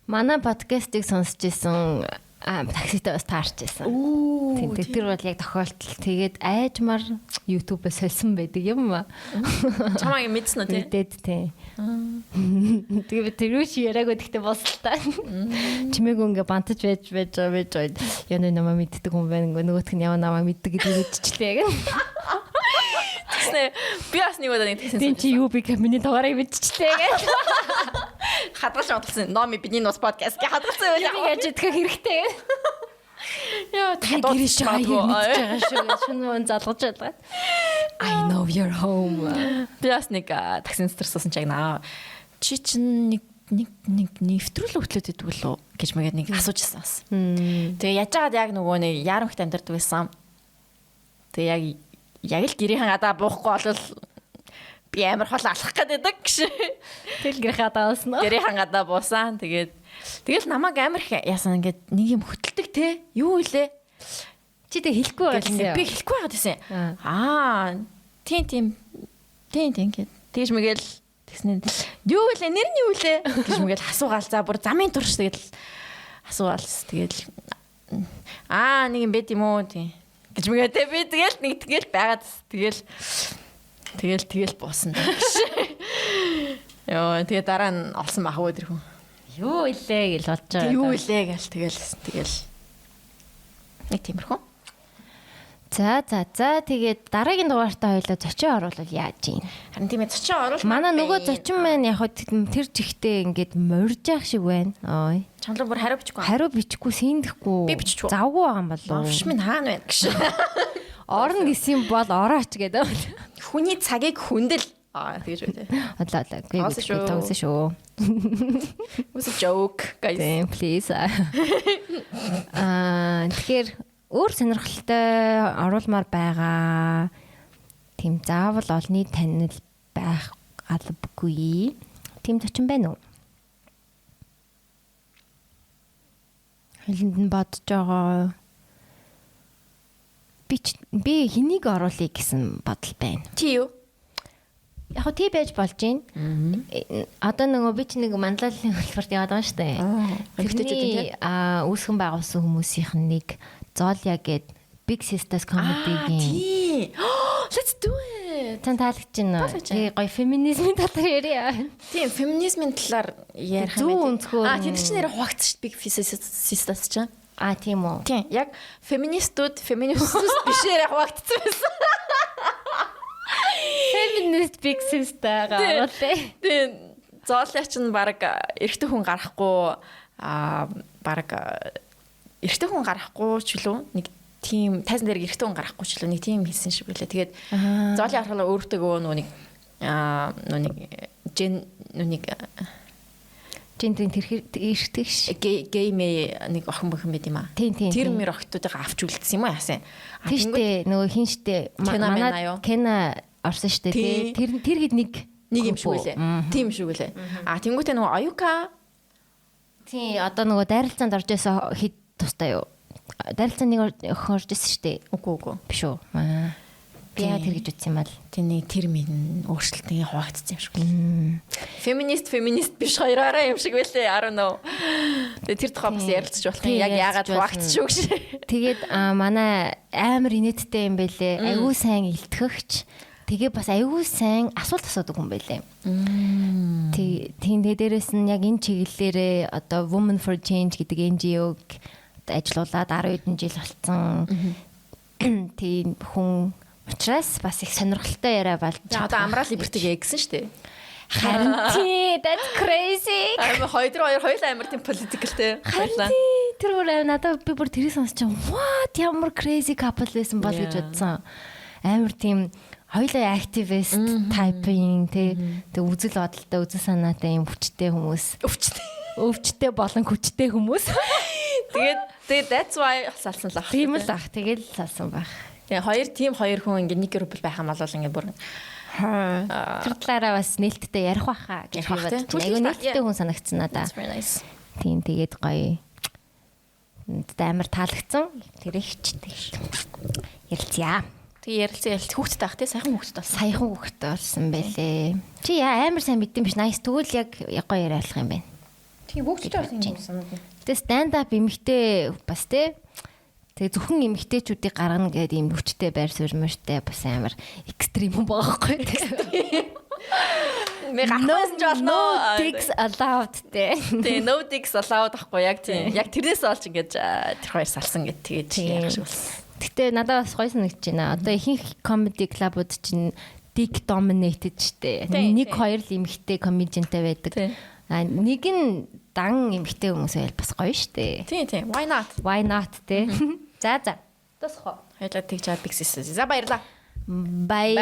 Манай подкастыг сонсч исэн такситай бас таарч исэн. Тэгээд тэр бол яг тохиолдол. Тэгээд айжмар YouTube-ээс сольсон байдаг юм аа. Чамайг мэдсэн үү те? Мэдээд тий. Тэгээд тэр үш яриаг өгдөгтэй болсолтой. Чимээг ингээ бантаж байж яна намаа мэддэг хүн байна. Нөгөөх нь яваа намаа мэддэг гэдгийг мэдчихлээ гэн. Тэснэ би бас нэг удаа нэг тэгсэн. Тин чи юу би миний дугаарыг мэдчихлээ гэн. Хадгалж бодсон. Номи бидний нус подкаст гэ хадгалсан байл. Би яаж идэх хэрэгтэй гэн. Яа гэрээ шааяг мэдчихэж байгаа шүү. Шөнөө залгаж байлаа. I know your home. Би бас нэг таксин стрессэн чаг наа. Чи чинь нэг нэвтрүүл хөтлөөд идэг болов гэж мэгээд нэг асуужсэн бас. Тэгээ яаж яагаад яг нөгөө нэг яарамхт амьдардаг байсан. Тэгээ яг л гэрийн гадаа буухгүй болвол би амар хол алах гэдэг гэж. Тэгэл гэрийн гадаа буусан уу? Гэрийн гадаа буусан. Тэгэл намайг амар их яасан ингээд нэг юм хөтэлдэг те. Юу илээ? Чи тэг хэлэхгүй байсан. Би хэлэхгүй байгаад байсан. Тийм гэд. Тэгж мэгэл тэгснэ. Юу илээ? Нэр нь юу илээ? гэж мэгэл асуугаал. За бүр замын турш тэгэл асуугаалс. Тэгэл нэг юм байд юм уу тийм. Гэж мэгэл те би тэгэл байгаад тэгэл буусан. Йоо тэгээ дараа нь олсон бах уу тэр хүн. Юу илээ гэж бодож байгаа. Юу илээ гэл тэгэл нэг тиймэрхүү. За тэгээд дараагийн дугаартаа хоёлоо зочин оруулал яаж юм? Харин тийм ээ зочин оруулах. Манай нөгөө зочин маань яг тэр жигтэй ингээд морж явах шиг байна. Ой. Чандруу бүр хариу бичихгүй. Хариу бичихгүй, синдихгүй. Би бичихгүй. Завгүй байгаа юм болов уу? Овш минь хаана байна гэж. Орно гэсэн бол орооч гэдэг. Хүний цагийг хүндэл. Тэгэж үү. Одлаа. Тогсон шүү. It was a joke, guys. Please. Тэгэхээр өөр сонирхолтой оруулмаар байгаа тийм заавал олны танил байх албагүй. Тийм зочин байна уу? Хэлэнд нь бодож байгаа. Би хэнийг оруулъя гэсэн бодол байна. Чи юу? Яг хөө тий байж болж байна. Одоо нөгөө би ч нэг манлайлалын хөтөлбөрт яваад байгаа шүү дээ. Тэрний үүсгэн байгуулсан хүмүүсийнх нь нэг Золия гээд Big Sisters comedy-гийн. Let's do it. Тань таалагч байна. Тэгээ гоё феминизмын талаар яриа. Тийм, феминизмын талаар ярих юм байна. Тэд чинь нэр хуваагдсан шүү Big Sisters чинь. Тийм үү. Тийм, яг феминистүүд бишээр хуваагдсан байсан. Feminist Big Sister гарлаа. Тийм. Зоолиа чинь баг эрэгтэй хүн гарахгүй баг эрэгтэй хүн гарахгүй ч үлээ нэг тийм тайзан дээр эрэгтэй хүн гарахгүй ч үлээ нэг тийм хэлсэн шиг байлаа. Тэгээд зоолиа харахаа өөртөө нөгөө нэг Чин тэр эртгэж геймээ нэг охин бохин байд юм аа. Тэр мөр охтуудыг авч үлдсэн юм уу яасан. Тийштэй нөгөө хин штэ манай Кена орсон штэ тий. Тэр хэд нэг юм шиг үлээ. Тийм шиг үлээ. Тэнгүүтээ нөгөө Аюка тий одоо нөгөө дайралцаанд орж байсан хэд тустай юу? Дайралцаанд нэг охин орж байсан штэ. Үгүй биш үү. Би яа тэр гэж утсан юм бол тэний тэр минь өөрчлөлтийн хуваагдсан юм шиг. Феминист биш хоёроо юм шиг байлээ. I don't know. Тэр тухай бас ярилцж болох юм. Яг яагаад хуваагдчих шүү гэж. Тэгээд манай амар инээдтэй юм байлээ. Аюу сайн илтгэгч. Тэгээ бас аюу сайн асуулт асуудаг хүн байлээ. Тийм дээрээс нь яг энэ чиглэлээрээ одоо Women for Change гэдэг NGO-г ажиллаулаад 10 хэдэн жил болсон. Тийм хүн учраас бас их сонирхолтой яриа болж байгаа. Одоо Амраа Либертиг ягсан шүү дээ. Харин тий, that's crazy. Хоёр амар тийм политикэлтэй. Баярлалаа. Тэр өөр надад би бүр тэрийг сонсч what ямар crazy couple байсан бол гэж бодсон. Амар тийм хоёулаа activist typing тий. Тэг үзэл бодолтой, үзэл санаатай юм хүчтэй хүмүүс. Өвчтэй болон хүчтэй хүмүүс. Тэгээд that's why салсан л ах. Тийм л ах. Тэгэл салсан байх. Тэгээ хоёр хүн ингээ нэг групп байх юм бол ингээ бүр тэр талаараа бас нээлттэй ярих байхаа гэж бодож байна. Айгу нээлттэй хүн санагдсан надаа. Тийм тэгээд гоё. Амар таалагдсан. Тэр ихчтэй. Ярилцъя. Тэгээ ярилцсан хүүхдтэй ах тий сайхан хүүхдтэй болсон. Сайхан хүүхдтэй болсон байлээ. Чи амар сайн мэддэм биш. Nice тэгвэл яг гоё яриалах юм байна. Тийм хүүхдтэй болсон юм санаад. Тэгээ stand up эмэгтэй бас тий. Тэгээ зөвхөн эмэгтэйчүүдийг гаргана гэдэг юм хүчтэй байр суурь мөртэй бас амар экстрим юм байгаа байхгүй. Мэг ахсан ч болно. No dicks allowed тий. Тэгээ no dicks allowed ахгүй яг тийм. Яг тэрнээс олж ингэж тэр хоёр салсан гэж тэгээд яг шиг болсон. Гэтэ надад бас гоё санагдаж байна. Одоо ихэнх comedy club-ууд чинь dick dominated штэ. Нэг хоёр л эмэгтэй comedianтай байдаг. Нэг нь дан эмэгтэй хүмүүс байл бас гоё штэ. Тийм. Why not тий. За. Тосхоо. Хоёлаа тэгж бигсээс. За баярлаа. Bye.